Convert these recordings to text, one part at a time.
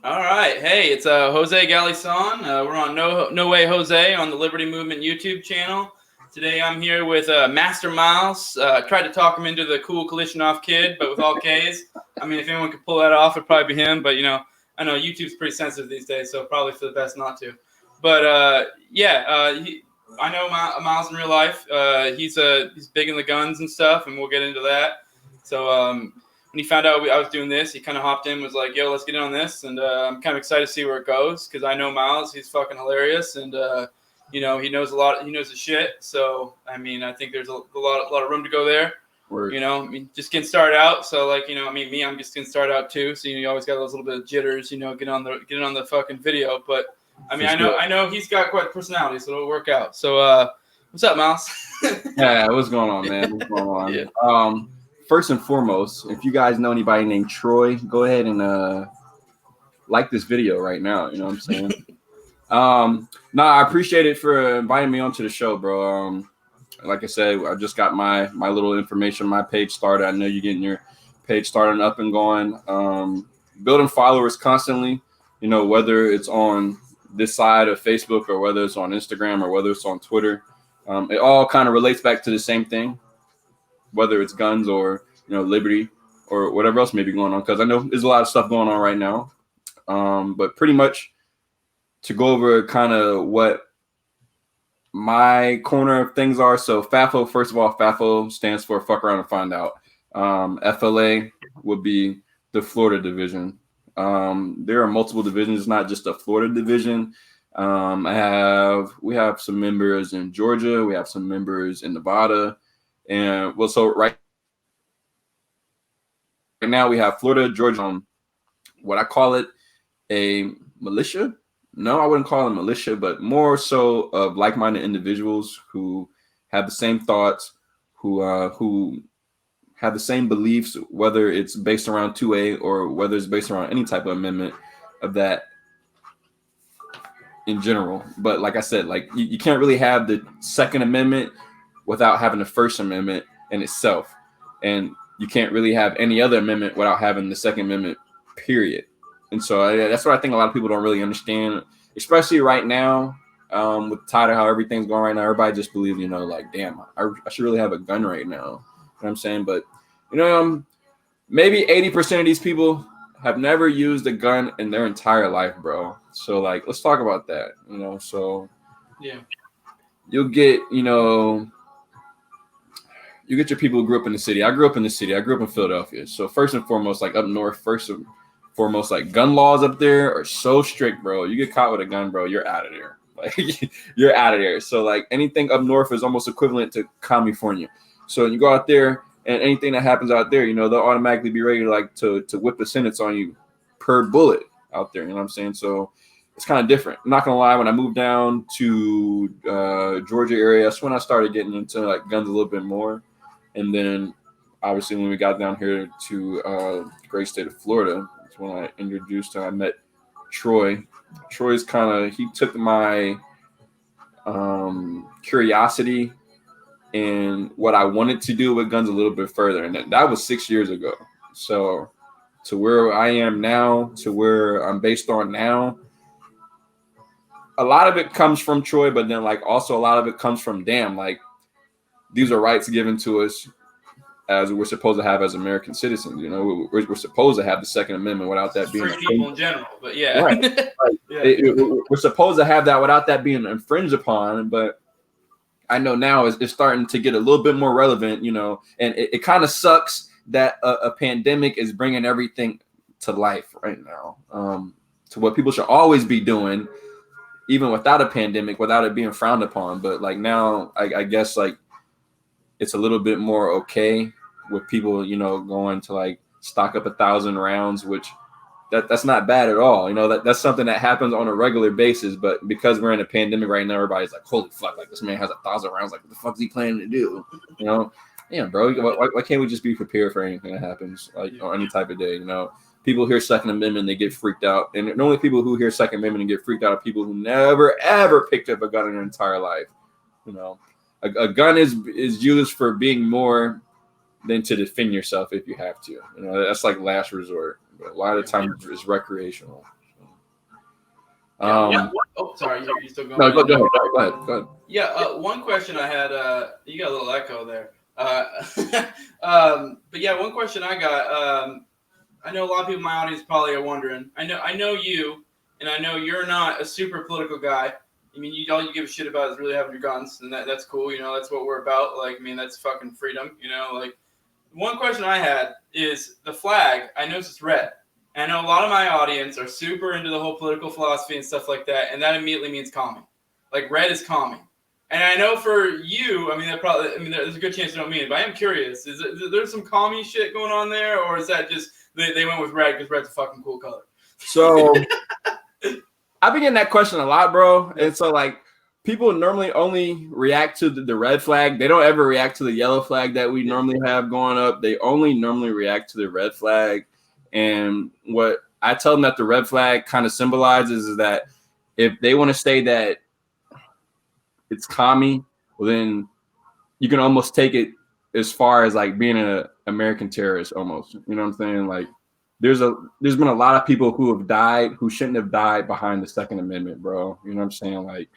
All right. Hey, it's Jose Galison. We're on No Way Jose on the Liberty Movement YouTube channel. Today I'm here with Master Myles. Tried to talk him into the cool Kalishnikov kid, but with all Ks. I mean, if anyone could pull that off, it'd probably be him. But, I know YouTube's pretty sensitive these days, so probably for the best not to. But, I know Myles in real life. He's big in the guns and stuff, and we'll get into that. So, when he found out I was doing this, he kind of hopped in, was like, yo, let's get in on this. And I'm kind of excited to see where it goes because I know Myles. He's fucking hilarious. And, he knows a lot. He knows his shit. So, I mean, I think there's a lot of room to go there. Word. Just getting started out. So, like, I'm just getting started out too. So, you always got those little bit of jitters, getting on the fucking video. But, I mean, I know he's got quite a personality, so it'll work out. So, what's up, Myles? Yeah, what's going on, man? What's going on? Yeah. First and foremost, if you guys know anybody named Troy, go ahead and like this video right now. You know what I'm saying? I appreciate it for inviting me onto the show, bro. Like I said, I just got my little information, my page started. I know you're getting your page started and up and going. Building followers constantly, whether it's on this side of Facebook or whether it's on Instagram or whether it's on Twitter. It all kind of relates back to the same thing, whether it's guns or, liberty or whatever else may be going on. Because I know there's a lot of stuff going on right now. But pretty much to go over kind of what my corner of things are. So FAFO, first of all, FAFO stands for fuck around and find out. FLA would be the Florida division. There are multiple divisions, not just a Florida division. We have some members in Georgia. We have some members in Nevada. And so right now we have Florida, Georgia. What I call it a militia. No, I wouldn't call it a militia, but more so of like-minded individuals who have the same thoughts, who have the same beliefs, whether it's based around 2A or whether it's based around any type of amendment of that in general. But like I said, like you can't really have the Second Amendment without having the First Amendment in itself. And you can't really have any other amendment without having the Second Amendment, period. And so that's what I think a lot of people don't really understand, especially right now, with the tide of how everything's going right now. Everybody just believes, like, damn, I should really have a gun right now. You know what I'm saying? But, maybe 80% of these people have never used a gun in their entire life, bro. So, like, let's talk about that, So, yeah, you'll get, you get your people who grew up in the city. I grew up in the city. I grew up in Philadelphia. So first and foremost, like up north, like gun laws up there are so strict, bro. You get caught with a gun, bro, you're out of there. Like you're out of there. So like anything up north is almost equivalent to California. So you go out there and anything that happens out there, they'll automatically be ready to whip the sentence on you per bullet out there. You know what I'm saying? So it's kind of different. I'm not gonna lie. When I moved down to Georgia area, that's when I started getting into like guns a little bit more. And then, obviously, when we got down here to the great state of Florida, that's when I met Troy. Troy's he took my curiosity and what I wanted to do with guns a little bit further. And that was 6 years ago. So to where I am now, to where I'm based on now, a lot of it comes from Troy, but then like also a lot of it comes from these are rights given to us as we're supposed to have as American citizens. We're supposed to have the Second Amendment without that being free people in general. But yeah, right. Yeah. We're supposed to have that without that being infringed upon. But I know now it's starting to get a little bit more relevant. And it kind of sucks that a pandemic is bringing everything to life right now. To what people should always be doing, even without a pandemic, without it being frowned upon. But like now, I guess like it's a little bit more okay with people, going to like stock up 1,000 rounds, which that's not bad at all. That's something that happens on a regular basis. But because we're in a pandemic right now, everybody's like, holy fuck, like this man has 1,000 rounds. Like, what the fuck is he planning to do? Yeah, bro. Why can't we just be prepared for anything that happens, like on any type of day? People hear Second Amendment, they get freaked out. And the only people who hear Second Amendment and get freaked out are people who never, ever picked up a gun in their entire life. A gun is used for being more than to defend yourself if you have to. That's like last resort. But a lot of times it's recreational. So. Oh, sorry, you're still going. No, go ahead. Yeah, one question I had. You got a little echo there. But yeah, one question I got. I know a lot of people in my audience probably are wondering. I know you, and I know you're not a super political guy. I mean, all you give a shit about is really having your guns, and that's cool. You know, that's what we're about. Like, I mean, that's fucking freedom. You know, like one question I had is the flag. I noticed it's red. And I know a lot of my audience are super into the whole political philosophy and stuff like that, and that immediately means calming. Like red is calming. And I know for you, I mean, there's a good chance you don't mean it, but I am curious. Is there some calming shit going on there, or is that just they went with red because red's a fucking cool color? So I've been getting that question a lot, bro. And so like people normally only react to the red flag. They don't ever react to the yellow flag that we normally have going up. They only normally react to the red flag. And what I tell them that the red flag kind of symbolizes is that if they want to say that it's commie, well, then you can almost take it as far as like being an American terrorist almost. You know what I'm saying? Like there's been a lot of people who have died who shouldn't have died behind the Second Amendment, bro. You know what I'm saying? Like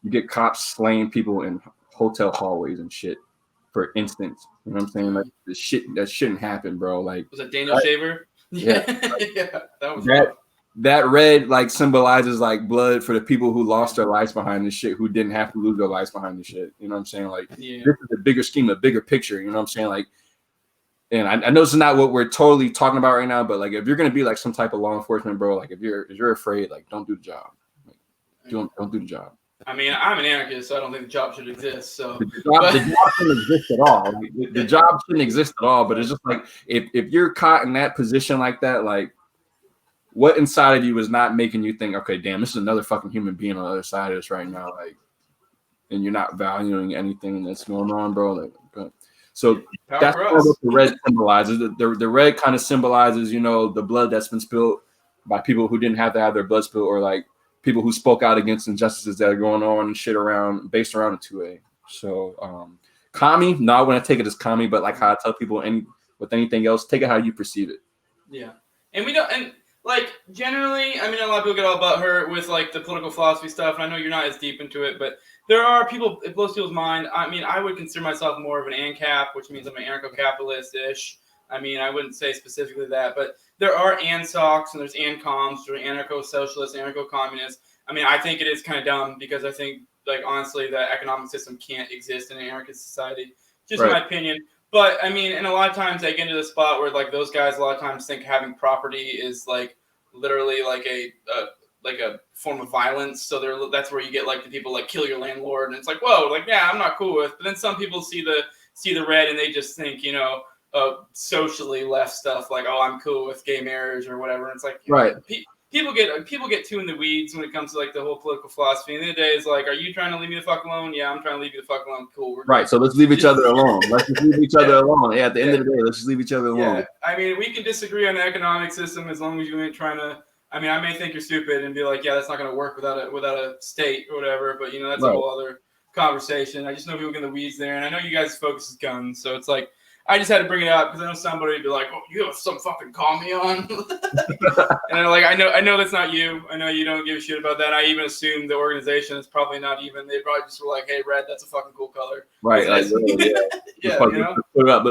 you get cops slaying people in hotel hallways and shit for instance. You know what I'm saying? Like the shit that shouldn't happen, bro. Like was it Daniel Shaver? Yeah. Yeah, that was that red like symbolizes like blood for the people who lost their lives behind this shit, who didn't have to lose their lives behind this shit. You know what I'm saying? Like this is a bigger scheme, a bigger picture. You know what I'm saying? Like, and I know this is not what we're totally talking about right now, but like if you're gonna be like some type of law enforcement, bro, like if you're afraid, like don't do the job. Like, don't do the job. I mean, I'm an anarchist, so I don't think the job should exist. So the job shouldn't exist at all. The job shouldn't exist at all. But it's just like if you're caught in that position like that, like what inside of you is not making you think, okay, damn, this is another fucking human being on the other side of this right now, like, and you're not valuing anything that's going on, bro. Like, so that's what the red symbolizes. The red kind of symbolizes, you know, the blood that's been spilled by people who didn't have to have their blood spilled, or like people who spoke out against injustices that are going on and shit based around the 2A. So commie, no, I want to take it as commie, but like how I tell people with anything else, take it how you perceive it. Yeah. And we don't, and like generally, I mean, a lot of people get all butthurt with like the political philosophy stuff, and I know you're not as deep into it, but there are people, it blows people's mind. I mean, I would consider myself more of an ANCAP, which means I'm an anarcho-capitalist-ish. I mean, I wouldn't say specifically that, but there are ANSOCs and there's ANCOMs, there's anarcho-socialists, anarcho-communists. I mean, I think it is kind of dumb because I think, like, honestly, the economic system can't exist in an anarchist society. Just my opinion. But, I mean, and a lot of times I get into the spot where, like, those guys a lot of times think having property is, like, literally like a form of violence. So that's where you get, like, the people, like, kill your landlord. And it's like, whoa, like, yeah, I'm not cool with. But then some people see the red and they just think, you know, socially left stuff like, oh, I'm cool with gay marriage or whatever. And it's like, people get too in the weeds when it comes to like the whole political philosophy. And the end of the day is like, are you trying to leave me the fuck alone? Yeah, I'm trying to leave you the fuck alone. Cool. Right. So let's leave each other alone. Let's just leave each other alone. Yeah. At the end of the day, let's just leave each other alone. Yeah. I mean, we can disagree on the economic system as long as you ain't trying to. I mean, I may think you're stupid and be like, yeah, that's not going to work without a state or whatever. But you know, that's a whole other conversation. I just know people get in the weeds there, and I know you guys focus is guns, so it's like. I just had to bring it up because I know somebody would be like, "Oh, you have some fucking call me on," and I'm like, "I know that's not you. I know you don't give a shit about that. I even assume the organization is probably not even. They probably just were like, "Hey, red, that's a fucking cool color." Right? Like, yeah.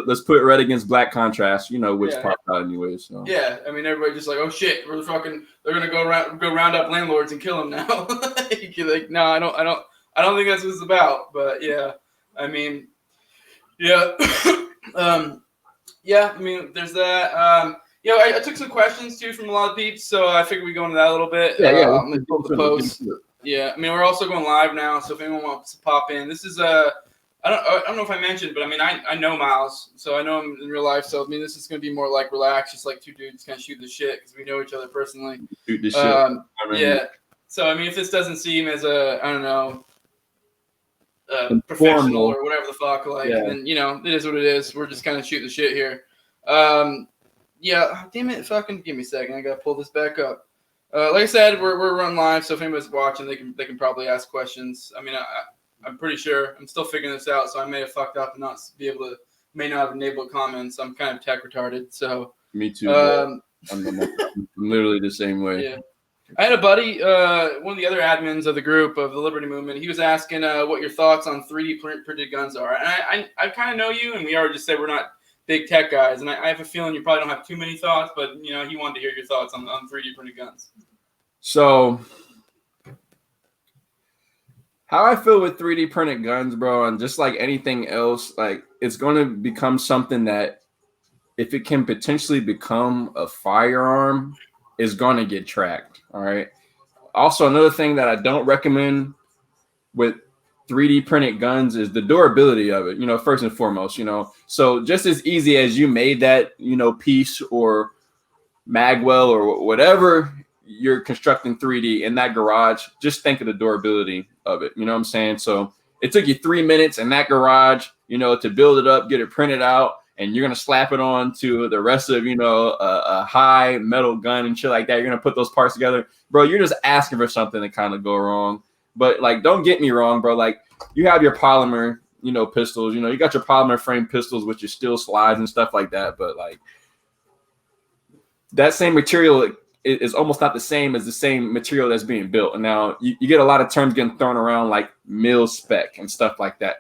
Let's put red against black contrast. You know, which pops out anyway. So yeah, I mean, everybody just like, "Oh shit, they're gonna go round up landlords and kill them now." Like, no, I don't think that's what it's about. But yeah, I mean, yeah. I mean, there's that. I took some questions too from a lot of peeps, so I figured we go into that a little bit. The post. Yeah, I mean, we're also going live now, so if anyone wants to pop in, this is I don't know if I mentioned, but I mean, I know Myles, so I know him in real life. So I mean, this is gonna be more like relaxed, just like two dudes kind of shoot the shit because we know each other personally. Shoot the shit. Yeah. So I mean, if this doesn't seem as I don't know. Professional or whatever the fuck, like, and you know, it is what it is. We're just kind of shooting the shit here. Damn it, fucking give me a second. I gotta pull this back up. Like I said, we're running live, so if anybody's watching, they can probably ask questions. I mean, I'm pretty sure I'm still figuring this out, so I may have fucked up and may not have enabled comments. I'm kind of tech retarded, so me too. I'm literally the same way. Yeah. I had a buddy, one of the other admins of the group of the Liberty Movement. He was asking what your thoughts on 3D printed guns are. And I kind of know you, and we already just said we're not big tech guys. And I have a feeling you probably don't have too many thoughts, but he wanted to hear your thoughts on 3D printed guns. So, how I feel with 3D printed guns, bro, and just like anything else, like it's going to become something that, if it can potentially become a firearm, is going to get tracked. All right. Also, another thing that I don't recommend with 3D printed guns is the durability of it, first and foremost, So just as easy as you made that, piece or magwell or whatever you're constructing 3D in that garage, just think of the durability of it. You know what I'm saying? So it took you 3 minutes in that garage, to build it up, get it printed out, and you're going to slap it on to the rest of, a high metal gun and shit like that. You're going to put those parts together. Bro, you're just asking for something to kind of go wrong. But, like, don't get me wrong, bro. Like, you have your polymer, pistols. You got your polymer frame pistols with your steel slides and stuff like that. But, like, that same material is almost not the same as the same material that's being built. And now you get a lot of terms getting thrown around like mil spec and stuff like that.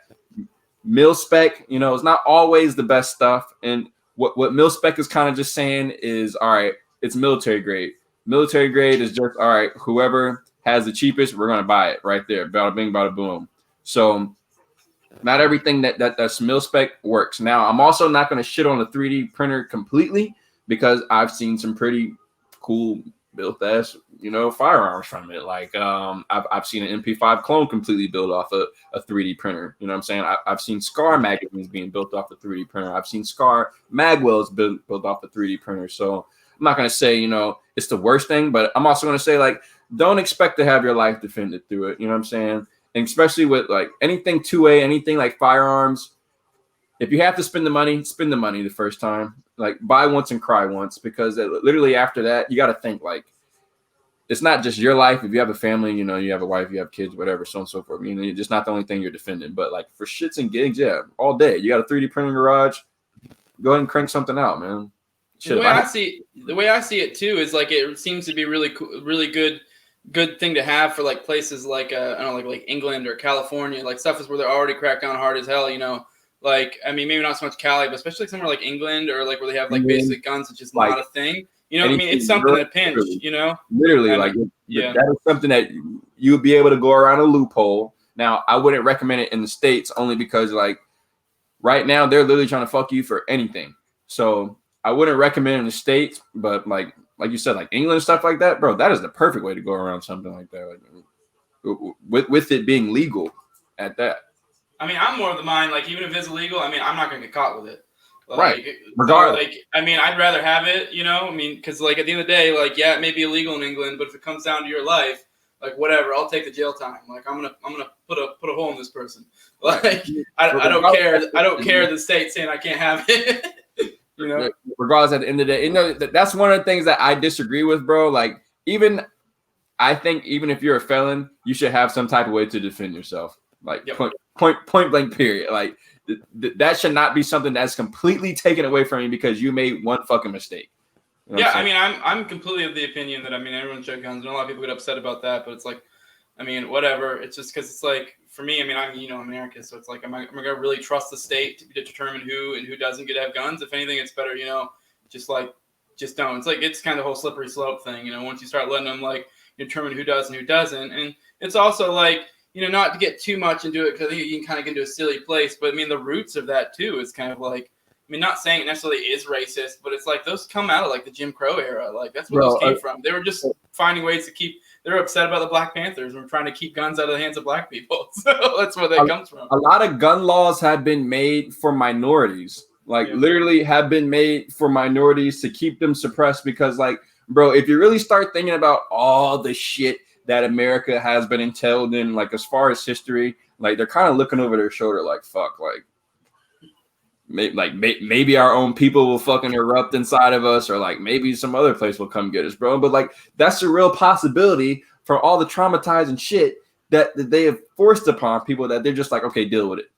Mil spec, it's not always the best stuff. And what mil spec is kind of just saying is, all right, it's military grade. Military grade is just, all right, whoever has the cheapest, we're going to buy it right there. Bada bing, bada boom. So not everything that's mil spec works. Now, I'm also not going to shit on the 3D printer completely, because I've seen some pretty cool built ass, firearms from it. Like I've seen an MP5 clone completely built off a 3D printer. You know what I'm saying? I've seen SCAR magazines being built off a 3D printer. I've seen SCAR magwells built off a 3D printer. So I'm not gonna say it's the worst thing, but I'm also gonna say, like, don't expect to have your life defended through it. You know what I'm saying? And especially with like anything 2A, anything like firearms. If you have to spend the money the first time. Like, buy once and cry once, because literally after that, you got to think, like, it's not just your life. If you have a family, you have a wife, you have kids, whatever, so on and so forth. It's just not the only thing you're defending. But, like, for shits and gigs, yeah, all day. You got a 3D printing garage, go ahead and crank something out, man. Shit, the way I see it, too, is, like, it seems to be really cool, really good thing to have for, like, places like, I don't know, like England or California. Like, stuff is where they're already cracked down hard as hell, Like, I mean, maybe not so much Cali, but especially somewhere like England, or like where they have like basic guns, it's just not a thing. It's something to pinch, Literally, that is something that you would be able to go around a loophole. Now, I wouldn't recommend it in the States, only because, like, right now they're literally trying to fuck you for anything. So I wouldn't recommend it in the States, but like you said, like England and stuff like that, bro, that is the perfect way to go around something like that. Like, with it being legal at that. I mean, I'm more of the mind, like, even if it's illegal, I mean, I'm not going to get caught with it. Like, right. Regardless. So, like, I mean, I'd rather have it, I mean, because, like, at the end of the day, like, yeah, it may be illegal in England, but if it comes down to your life, like, whatever, I'll take the jail time. Like, I'm gonna put a hole in this person. Like, I don't care. I don't care the state saying I can't have it. Regardless, at the end of the day, that's one of the things that I disagree with, bro. Like, I think even if you're a felon, you should have some type of way to defend yourself. Like, yep. Point blank, period. Like, that should not be something that's completely taken away from you because you made one fucking mistake. Yeah, I mean, I'm completely of the opinion that, I mean, everyone should guns, and a lot of people get upset about that, but it's like, I mean, whatever. It's just because it's like, for me, I mean, I'm American, so it's like, am I gonna really trust the state to determine who and who doesn't get to have guns? If anything, it's better, just don't. It's like, it's kind of the whole slippery slope thing. Once you start letting them like determine who does and who doesn't, and it's also like, not to get too much into it, because I think you can kind of get into a silly place. But I mean, the roots of that too is kind of like, I mean, not saying it necessarily is racist, but it's like those come out of like the Jim Crow era. Like, that's where those came from. They were just finding ways to keep. They were upset about the Black Panthers and were trying to keep guns out of the hands of Black people. So that's where that comes from. A lot of gun laws have been made for minorities. Like, literally have been made for minorities to keep them suppressed. Because, like, bro, if you really start thinking about all the shit that America has been entailed in, like, as far as history, like, they're kind of looking over their shoulder like, fuck, like, maybe our own people will fucking erupt inside of us, or like maybe some other place will come get us, bro. But like, that's a real possibility for all the traumatizing shit that they have forced upon people, that they're just like, okay, deal with it.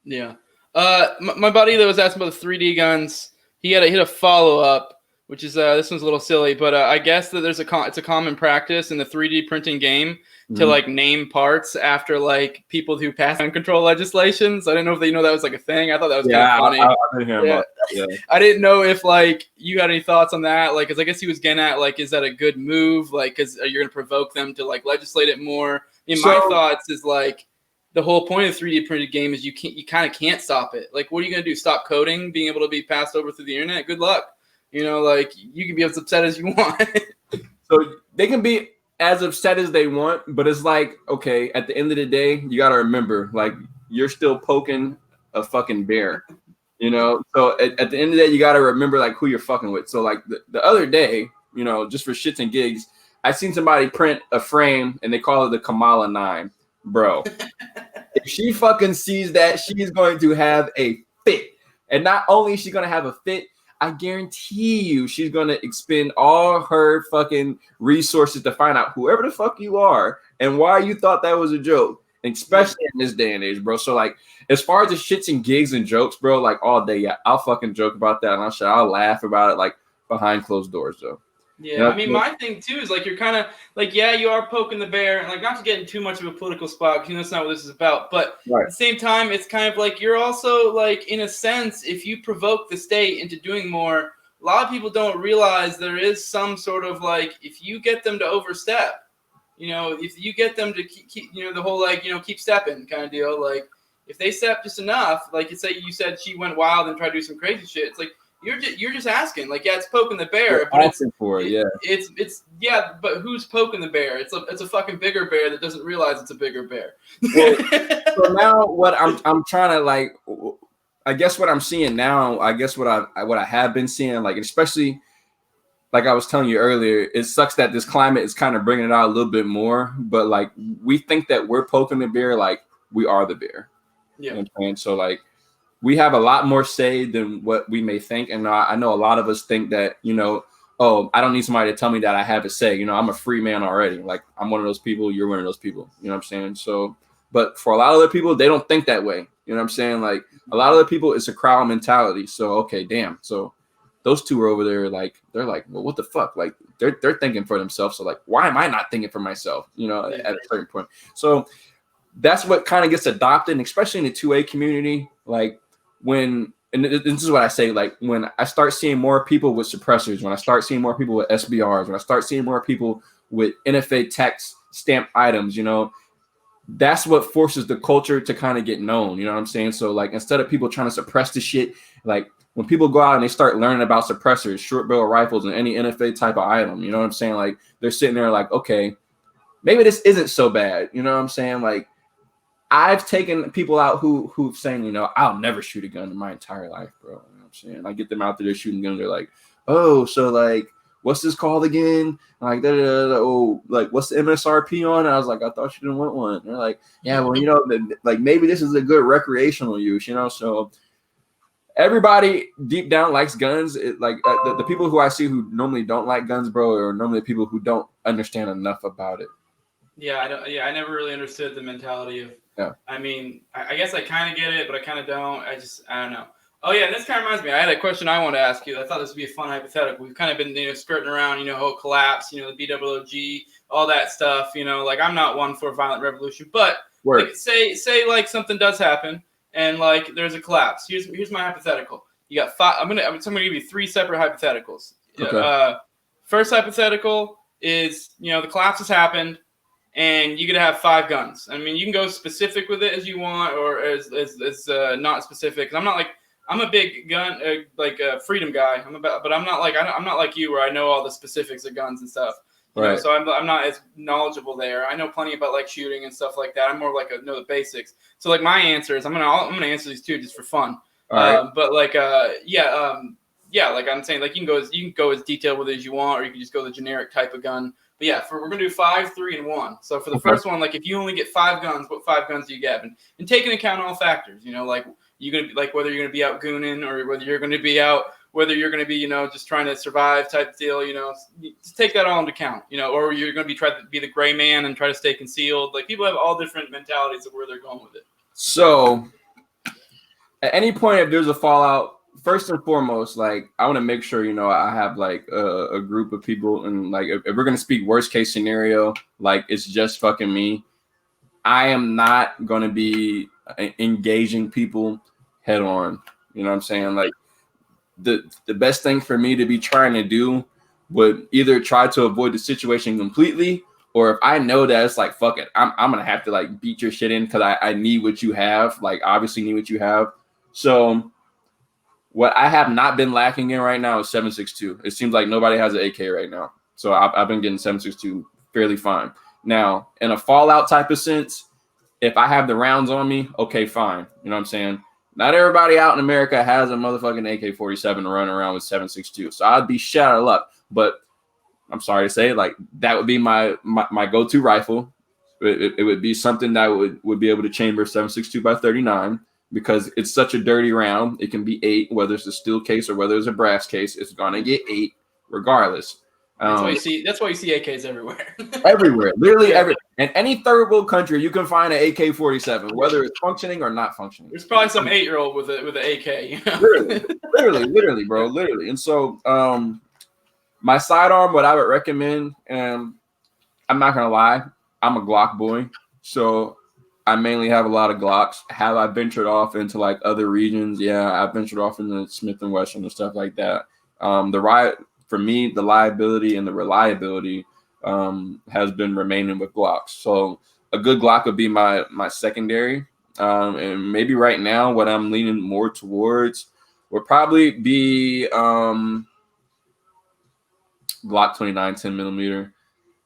Yeah. My buddy that was asking about the 3D guns, he had a follow up. which is this one's a little silly, but I guess that it's a common practice in the 3D printing game to like name parts after like people who pass gun control legislation. So I didn't know if that was like a thing. I thought that was kind of funny. I didn't hear about that. Yeah. I didn't know if like you had any thoughts on that, like, because I guess he was getting at like, is that a good move? Like, because you're gonna provoke them to like legislate it more. I mean, my thoughts is like the whole point of the 3D printed game is you kind of can't stop it. Like, what are you gonna do? Stop coding being able to be passed over through the internet? Good luck. Like you can be as upset as you want. So they can be as upset as they want, but it's like, okay, at the end of the day, you got to remember, like, you're still poking a fucking bear, So at the end of the day, you got to remember, like, who you're fucking with. So, like, the other day, just for shits and gigs, I seen somebody print a frame, and they call it the Kamala 9. Bro, if she fucking sees that, she's going to have a fit. And not only is she going to have a fit, I guarantee you she's going to expend all her fucking resources to find out whoever the fuck you are and why you thought that was a joke, especially in this day and age, bro. So, like, as far as the shits and gigs and jokes, bro, like, all day, yeah, I'll fucking joke about that, and I'll laugh about it, like, behind closed doors, though. Yeah, I mean, my thing, too, is, like, you're kind of, like, yeah, you are poking the bear, and, like, not to get in too much of a political spot, because that's not what this is about, but at the same time, it's kind of, like, you're also, like, in a sense, if you provoke the state into doing more, a lot of people don't realize there is some sort of, like, if you get them to overstep, if you get them to keep the whole, like, keep stepping kind of deal, like, if they step just enough, like, you said she went wild and tried to do some crazy shit, it's like, you're just asking, like, yeah, it's poking the bear, but but who's poking the bear? It's a fucking bigger bear that doesn't realize it's a bigger bear. Well, so now what I'm trying to, like, I guess what I'm seeing now, I guess what I have been seeing, like, especially like I was telling you earlier, it sucks that this climate is kind of bringing it out a little bit more, but like we think that we're poking the bear, like we are the bear. Yeah. You know what I'm saying? So like, we have a lot more say than what we may think. And I know a lot of us think that, oh, I don't need somebody to tell me that I have a say. I'm a free man already. Like, I'm one of those people. You're one of those people. You know what I'm saying? So, but for a lot of other people, they don't think that way. You know what I'm saying? Like, a lot of other people, it's a crowd mentality. So, okay, damn. So those two are over there, like, they're like, well, what the fuck? Like, they're thinking for themselves. So, like, why am I not thinking for myself? At a certain point. So that's what kind of gets adopted, especially in the 2A community. Like, and this is what I say, like, when I start seeing more people with suppressors, when I start seeing more people with SBRs, when I start seeing more people with NFA text stamped items, that's what forces the culture to kind of get known. You know what I'm saying? So, like, instead of people trying to suppress the shit, like, when people go out and they start learning about suppressors, short barrel rifles, and any NFA type of item, you know what I'm saying? Like, they're sitting there like, okay, maybe this isn't so bad. You know what I'm saying? Like, I've taken people out who've saying, I'll never shoot a gun in my entire life, bro. You know what I'm saying? I get them out there shooting guns. They're like, oh, so like, what's this called again? Like, oh, like, what's the MSRP on? And I was like, I thought you didn't want one. And they're like, yeah, well, like, maybe this is a good recreational use, So everybody deep down likes guns. The people who I see who normally don't like guns, bro, are normally people who don't understand enough about it. Yeah, I never really understood the mentality of. Yeah. I mean, I guess I kind of get it, but I kind of don't. I don't know. Oh yeah, and this kind of reminds me. I had a question I wanted to ask you. I thought this would be a fun hypothetical. We've kind of been skirting around, whole collapse, the BWOG, all that stuff. Like, I'm not one for a violent revolution, but like, say like something does happen and like there's a collapse. Here's my hypothetical. You got 5. I'm gonna give you 3 separate hypotheticals. Okay. First hypothetical is the collapse has happened. And you could have 5 guns. I mean, you can go specific with it as you want, or as not specific. I'm a big gun freedom guy. But I'm not like you, where I know all the specifics of guns and stuff. Right. So I'm not as knowledgeable there. I know plenty about like shooting and stuff like that. I'm more like know the basics. So like my answer is I'm gonna answer these 2 just for fun. All right. But like like I'm saying, like you can go as detailed with it as you want, or you can just go the generic type of gun. But yeah, we're going to do 5, 3, and 1. So for the first one, like if you only get 5 guns, what 5 guns do you get? And take into account all factors, like you're going to like whether you're going to be out gooning or whether you're going to be just trying to survive type deal, just take that all into account, or you're going to try to be the gray man and try to stay concealed. Like people have all different mentalities of where they're going with it. So at any point, if there's a fallout first and foremost, like I want to make sure I have like a group of people, and like if we're gonna speak worst case scenario, like it's just fucking me. I am not gonna be engaging people head on. You know what I'm saying? Like the best thing for me to be trying to do would either try to avoid the situation completely, or if I know that it's like fuck it, I'm gonna have to like beat your shit in because I need what you have, like obviously need what you have. So what I have not been lacking in right now is 7.62. It seems like nobody has an AK right now, so I've been getting 7.62 fairly fine. Now in a Fallout type of sense, if I have the rounds on me, okay, fine. You know what I'm saying? Not everybody out in America has a motherfucking AK-47 running around with 7.62. So I'd be shit out of luck. But I'm sorry to say, like that would be my go-to rifle. It would be something that would be able to chamber 7.62 by 39 because it's such a dirty round. It can be 8, whether it's a steel case or whether it's a brass case. It's gonna get 8 regardless. That's why you see. That's why you see AKs everywhere. Everywhere, literally everywhere. In any third world country, you can find an AK-47, whether it's functioning or not functioning. There's probably some 8-year-old with an AK. You know? literally, bro, literally. And so, my sidearm, what I would recommend, and I'm not gonna lie, I'm a Glock boy, so I mainly have a lot of Glocks. Have I ventured off into like other regions? Yeah, I've ventured off into Smith and Wesson and stuff like that. For me, the liability and the reliability has been remaining with Glocks. So a good Glock would be my secondary. And maybe right now what I'm leaning more towards would probably be Glock 29 10 millimeter.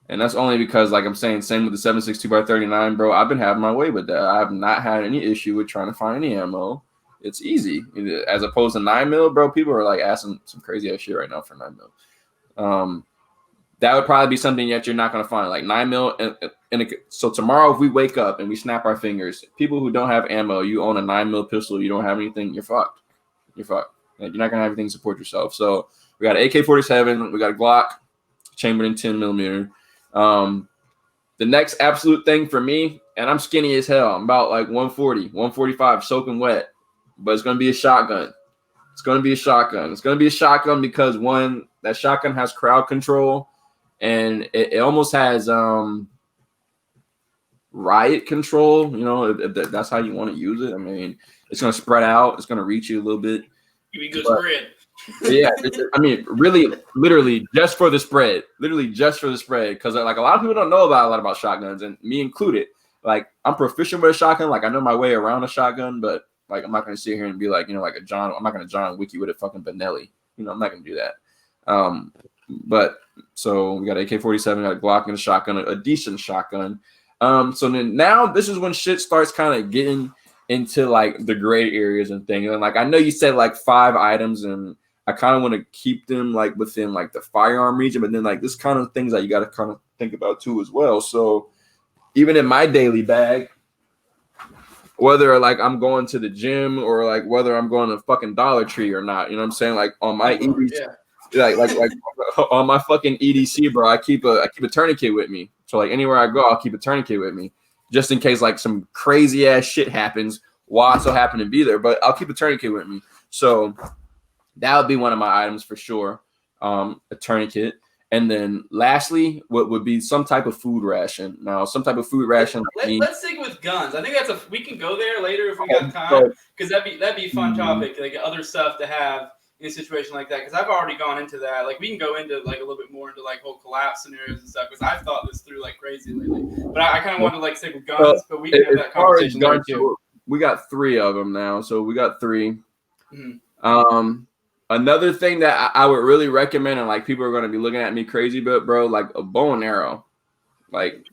And that's only because, like I'm saying, same with the 7.62 by 39, bro. I've been having my way with that. I have not had any issue with trying to find any ammo. It's easy as opposed to 9mm, bro. People are like asking some crazy ass shit right now for 9mm. That would probably be something that you're not gonna find, like 9mm. So tomorrow, if we wake up and we snap our fingers, people who don't have ammo, you own a 9mm pistol, you don't have anything, you're fucked. You're fucked. Like, you're not gonna have anything to support yourself. So we got an AK-47, we got a Glock, chambered in 10mm. The next absolute thing for me, and I'm skinny as hell. I'm about like 140, 145, soaking wet. But it's going to be a shotgun. It's going to be a shotgun. It's going to be a shotgun because, one, that shotgun has crowd control. And it almost has riot control. You know, if that's how you want to use it. I mean, it's going to spread out. It's going to reach you a little bit. Give me good spread. Yeah, I mean, really, literally just for the spread. Literally just for the spread. Because like a lot of people don't know about a lot about shotguns, and me included. Like, I'm proficient with a shotgun. Like, I know my way around a shotgun, but like I'm not gonna sit here and be like, like a John. I'm not gonna John Wiki with a fucking Benelli. I'm not gonna do that. But so we got AK-47, got a Glock and a shotgun, a decent shotgun. So then now this is when shit starts kind of getting into like the gray areas and things. And like I know you said like 5 items, and I kind of want to keep them like within like the firearm region, but then like this kind of things that you got to kind of think about too as well. So even in my daily bag, whether like I'm going to the gym or like whether I'm going to fucking Dollar Tree or not, you know what I'm saying? Like on my EDC, like on my fucking EDC, bro, I keep a tourniquet with me. So like anywhere I go, I'll keep a tourniquet with me just in case like some crazy ass shit happens while I so happen to be there. But I'll keep a tourniquet with me. So that would be one of my items for sure. A tourniquet. And then lastly, what would be some type of food ration. Now, some type of food ration. Let's stick with guns. I think we can go there later if we got time, because that'd be a fun topic, like other stuff to have in a situation like that. Because I've already gone into that. Like we can go into like a little bit more into like whole collapse scenarios and stuff. Because I've thought this through like crazy lately. But I kind of want to like stick with guns, but we can have that conversation later too. We got 3 of them now, so we got 3. Mm-hmm. Another thing that I would really recommend, and like people are going to be looking at me crazy, but bro, like a bow and arrow. Like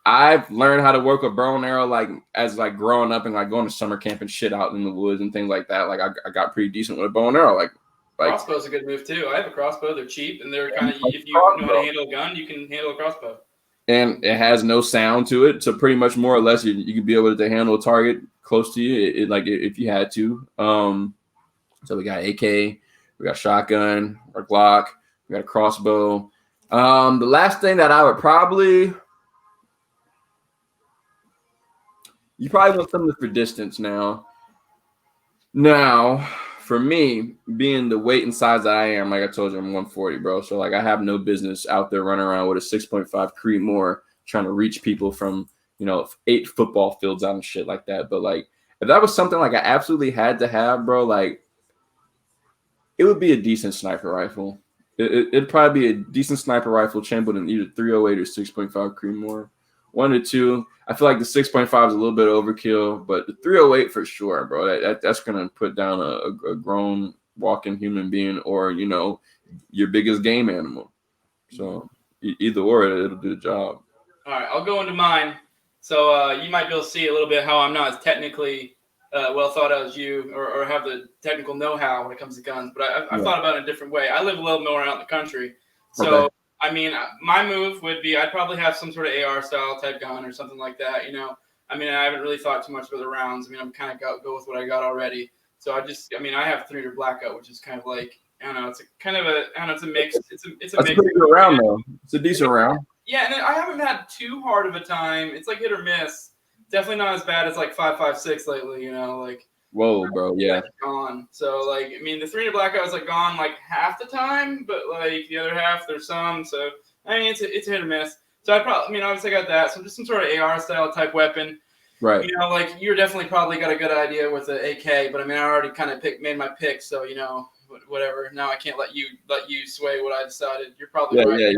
I've learned how to work a bow and arrow like as like growing up and like going to summer camp and shit out in the woods and things like that. Like I got pretty decent with a bow and arrow. Like crossbow's a good move too. I have a crossbow. They're cheap and they're kind of, if you know how to handle a gun, you can handle a crossbow. And it has no sound to it, so pretty much more or less you can be able to handle a target close to you, like if you had to. So we got AK. We got shotgun, or Glock. We got a crossbow. The last thing that I would you probably want something for distance now. Now, for me, being the weight and size that I am, like I told you, I'm 140, bro. So like I have no business out there running around with a 6.5 Creedmoor trying to reach people from 8 football fields out and shit like that. But like if that was something like I absolutely had to have, bro, like it would be a decent sniper rifle. It'd probably be a decent sniper rifle chambered in either 308 or 6.5 Creedmoor. One or two. I feel like the 6.5 is a little bit overkill, but the 308 for sure, bro. That's gonna put down a grown walking human being or your biggest game animal. So either or, it'll do the job. All right, I'll go into mine. So you might be able to see a little bit how I'm not as technically well thought out as you, or have the technical know-how when it comes to guns. But I've thought about it in a different way. I live a little more out in the country, so. Okay. I mean, my move would be I'd probably have some sort of AR style type gun or something like that. I mean, I haven't really thought too much about the rounds. I mean, I'm kind of go with what I got already. So I have 300 blackout, which is kind of like I don't know. It's it's a mix. It's a mix. That's a pretty good round though. It's a decent round. Yeah, and I haven't had too hard of a time. It's like hit or miss. Definitely not as bad as like 5.56 lately. Like. Whoa, bro! Yeah, gone. So like, I mean, the 300 blackout is like gone like half the time, but like the other half there's some. So I mean, it's a hit or miss. So obviously I got that. So just some sort of AR style type weapon. Right. Like you're definitely probably got a good idea with the AK, but I mean, I already kind of made my pick. So whatever. Now I can't let you sway what I decided. You're probably right.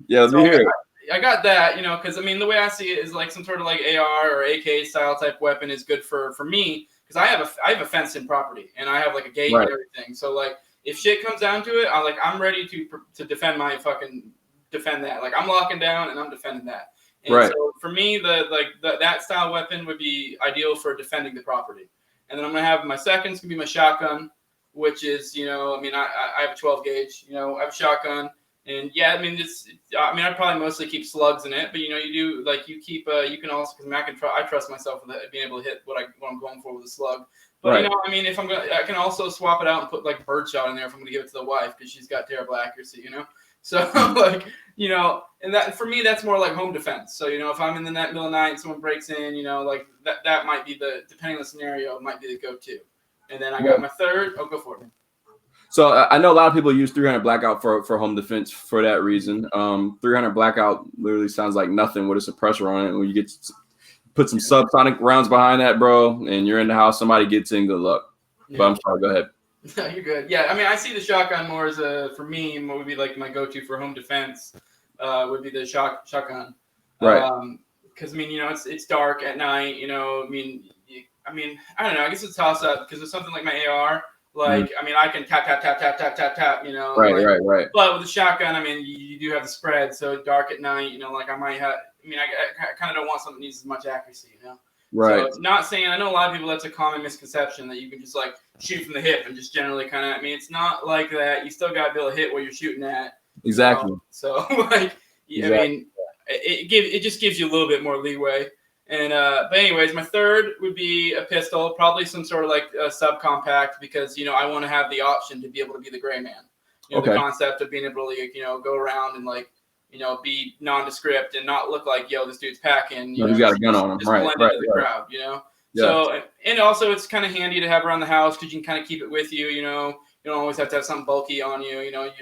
Yeah. So let me hear it. I got that, because I mean, the way I see it is like some sort of like AR or AK style type weapon is good for me. Because I have a fenced-in property and I have like a gate and everything. So like if shit comes down to it, I'm ready to defend that. Like I'm locking down and I'm defending that. And so for me, that style weapon would be ideal for defending the property. And then I'm gonna have my second's gonna be my shotgun, which is I have a 12 gauge. I have a shotgun. And yeah, I mean, I'd probably mostly keep slugs in it, but you do like you keep you can also because I trust myself with being able to hit what I'm going for with a slug. But I mean, if I can also swap it out and put like birdshot in there if I'm going to give it to the wife because she's got terrible accuracy, So like and that for me that's more like home defense. So if I'm in the middle of the night and someone breaks in, like that might be depending on the scenario, it might be the go-to. And then I got my third. Oh, go for it, man. So I know a lot of people use 300 blackout for home defense for that reason. 300 blackout literally sounds like nothing with a suppressor on it. When you get put some subsonic rounds behind that, bro, and you're in the house, somebody gets in, good luck. Yeah. But I'm sorry, go ahead. No, you're good. Yeah, I mean, I see the shotgun more as for me, what would be like my go-to for home defense would be the shotgun. Right. Because I mean, it's dark at night. I don't know. I guess it's a toss-up because it's something like my AR. Like, I mean, I can tap. Right. But with the shotgun, I mean, you do have the spread. So dark at night, like I might have. I mean, I kind of don't want something that needs as much accuracy, Right. So not saying. I know a lot of people. That's a common misconception that you can just like shoot from the hip and just generally kind of. I mean, it's not like that. You still got to be able to hit where you're shooting at. Exactly. So like, I mean, it just gives you a little bit more leeway. And but anyways, my third would be a pistol, probably some sort of like a subcompact because I want to have the option to be able to be the gray man. The concept of being able to go around and like be nondescript and not look like this dude's packing. He's got a gun on him, just blend into the crowd. Yeah. So and also it's kind of handy to have around the house because you can kind of keep it with you. You don't always have to have something bulky on you. You don't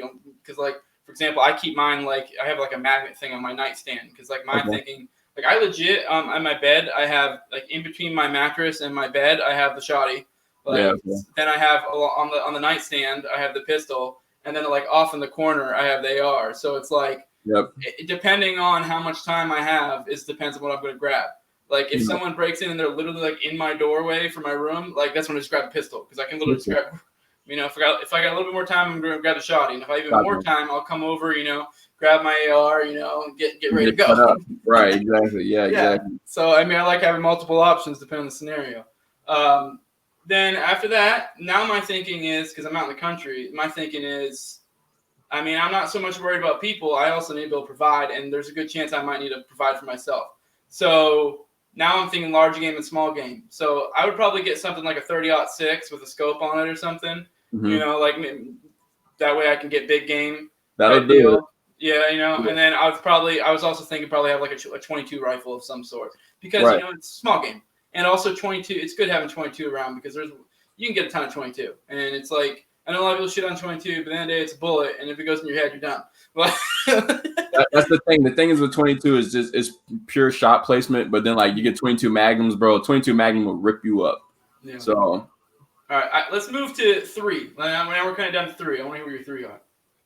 because like for example, I keep mine like I have like a magnet thing on my nightstand because like my thinking. Like I legit on my bed, I have like in between my mattress and my bed, I have the shotty. Then I have on the nightstand, I have the pistol, and then like off in the corner, I have the AR. So it's like, depending on how much time I have, depends on what I'm going to grab. Like if someone breaks in and they're literally like in my doorway for my room, like that's when I just grab the pistol because I can literally just grab. If I got a little bit more time, I'm going to grab the shotty, and if I have even more time, I'll come over, grab my AR, and get ready to go. Right, exactly. Yeah, exactly. So I mean, I like having multiple options depending on the scenario. Then after that, now my thinking is because I'm out in the country. My thinking is, I mean, I'm not so much worried about people. I also need to be able to provide, and there's a good chance I might need to provide for myself. So now I'm thinking large game and small game. So I would probably get something like a 30-06 with a scope on it or something. Like that way I can get big game. That'll do it. Yeah, and then I was also thinking probably have like a 22 rifle of some sort because it's small game, and also 22. It's good having 22 around because there's you can get a ton of 22. And it's like, I know a lot of people shit on 22, but at the end of the day, it's a bullet, and if it goes in your head, you're done. But That's the thing. The thing is with 22 is just it's pure shot placement, but then like you get 22 magnums, bro. 22 magnum will rip you up. Yeah. So, all right, let's move to 3. Now we're kind of down to 3. I want to hear what your 3 are.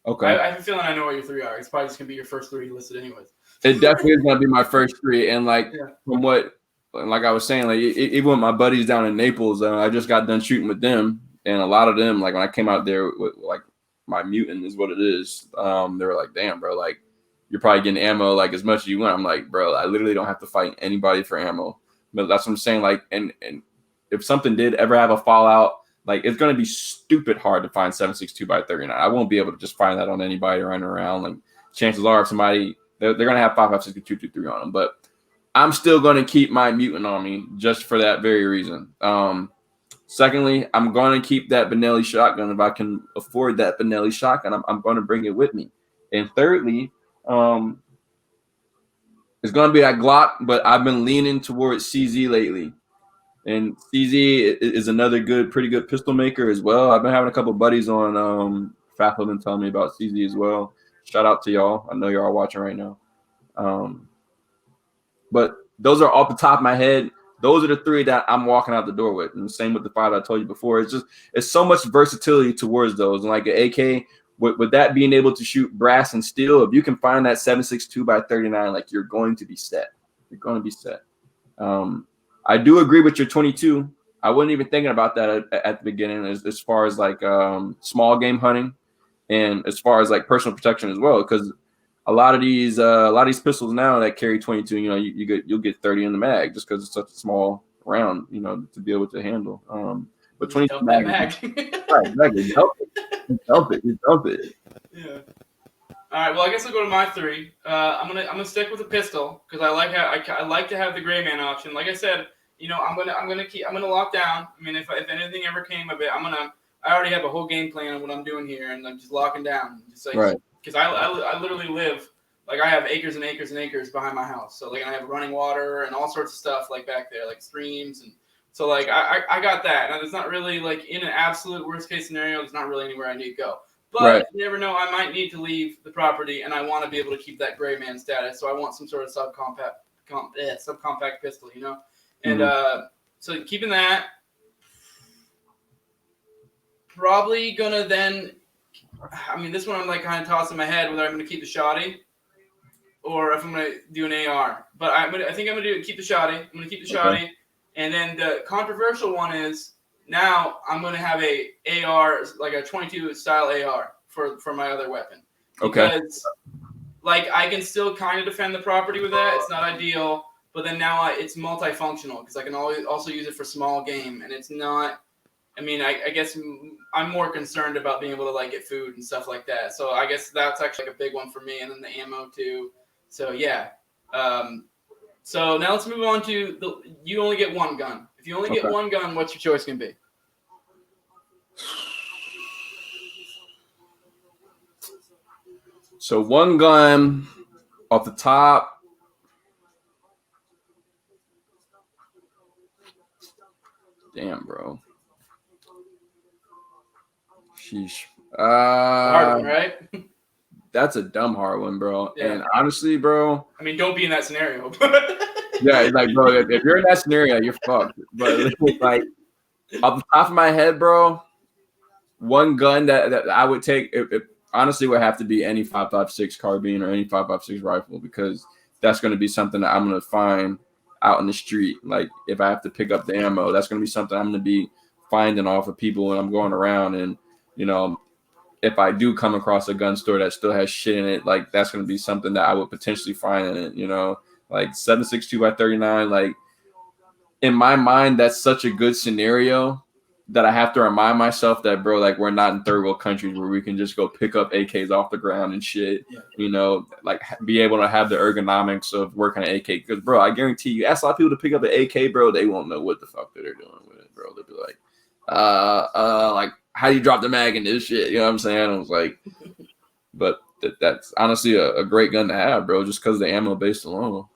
Okay. I have a feeling I know what your 3 are. It's probably just gonna be your first 3 listed, anyways. It definitely is gonna be my first 3, and like from what, like I was saying, like even with my buddies down in Naples, I just got done shooting with them, and a lot of them, like when I came out there with like my mutant is what it is. They were like, "Damn, bro, like you're probably getting ammo like as much as you want." I'm like, "Bro, I literally don't have to fight anybody for ammo." But that's what I'm saying. Like, and if something did ever have a fallout, like it's gonna be stupid hard to find 7.62x39. I won't be able to just find that on anybody running around. Like, chances are, if somebody they're gonna have 5.56 and 2.23 on them, but I'm still gonna keep my mutant on me just for that very reason. Secondly, I'm going to keep that Benelli shotgun if I can afford that Benelli shotgun. I'm going to bring it with me. And thirdly, it's going to be that Glock, but I've been leaning towards CZ lately. And CZ is another pretty good pistol maker as well. I've been having a couple of buddies on Fathom telling me about CZ as well. Shout out to y'all. I know you're all watching right now. But those are off the top of my head. Those are the 3 that I'm walking out the door with. And the same with the 5 I told you before. It's so much versatility towards those. And like an AK, with that being able to shoot brass and steel, if you can find that 7.62x39, like you're going to be set. You're going to be set. I do agree with your 22. I wasn't even thinking about that at the beginning as far as like small game hunting and as far as like personal protection as well, because a lot of these pistols now that carry 22, you know, you'll get 30 in the mag just because it's such a small round, you know, to be able to handle. But 22 mag, right? Exactly. You dump it. Yeah. All right. Well, I guess I'll go to my 3. I'm gonna stick with the pistol because I like to have the gray man option. Like I said, you know, I'm gonna lock down. I mean, if anything ever came of it, I already have a whole game plan of what I'm doing here, and I'm just locking down. Just like, right. Because I literally live, like I have acres and acres and acres behind my house. So like I have running water and all sorts of stuff like back there, like streams. And so like I got that. Now there's not really like in an absolute worst case scenario, there's not really anywhere I need to go. But you never know, I might need to leave the property and I want to be able to keep that gray man status. So I want some sort of subcompact pistol, you know? And so keeping that, probably gonna then, I mean, this one I'm like kind of tossing my head whether I'm going to keep the shotty or if I'm going to do an AR. But I think I'm going to keep the shotty. I'm going to keep the shotty. And then the controversial one is now I'm going to have a AR, like a 22 style AR for my other weapon. Because, like, I can still kind of defend the property with that. It's not ideal. But then now it's multifunctional because I can also use it for small game. And it's not... I mean, I guess I'm more concerned about being able to like get food and stuff like that. So I guess that's actually like a big one for me, and then the ammo too. So yeah. So now let's move on to you only get one gun. If you only get one gun, what's your choice gonna be? So one gun off the top. Damn, bro. Sheesh. Hard one, right? That's a dumb hard one, bro. Yeah. And honestly, bro. I mean, don't be in that scenario. Yeah, it's like, bro, if you're in that scenario, you're fucked. But like, off the top of my head, bro, one gun that I would take, it honestly would have to be any 5.56 carbine or any 5.56 rifle, because that's going to be something that I'm going to find out in the street. Like, if I have to pick up the ammo, that's going to be something I'm going to be finding off of people when I'm going around. And, you know, if I do come across a gun store that still has shit in it, like, that's going to be something that I would potentially find in it, you know, like 7.62x39. Like, in my mind, that's such a good scenario that I have to remind myself that, bro, like, we're not in third world countries where we can just go pick up AKs off the ground and shit, you know, like, be able to have the ergonomics of working an AK. Because, bro, I guarantee you, ask a lot of people to pick up an AK, bro, they won't know what the fuck they're doing with it, bro. They'll be like, like, how do you drop the mag in this shit? You know what I'm saying? I was like, but that's honestly a great gun to have, bro, just because of the ammo base alone.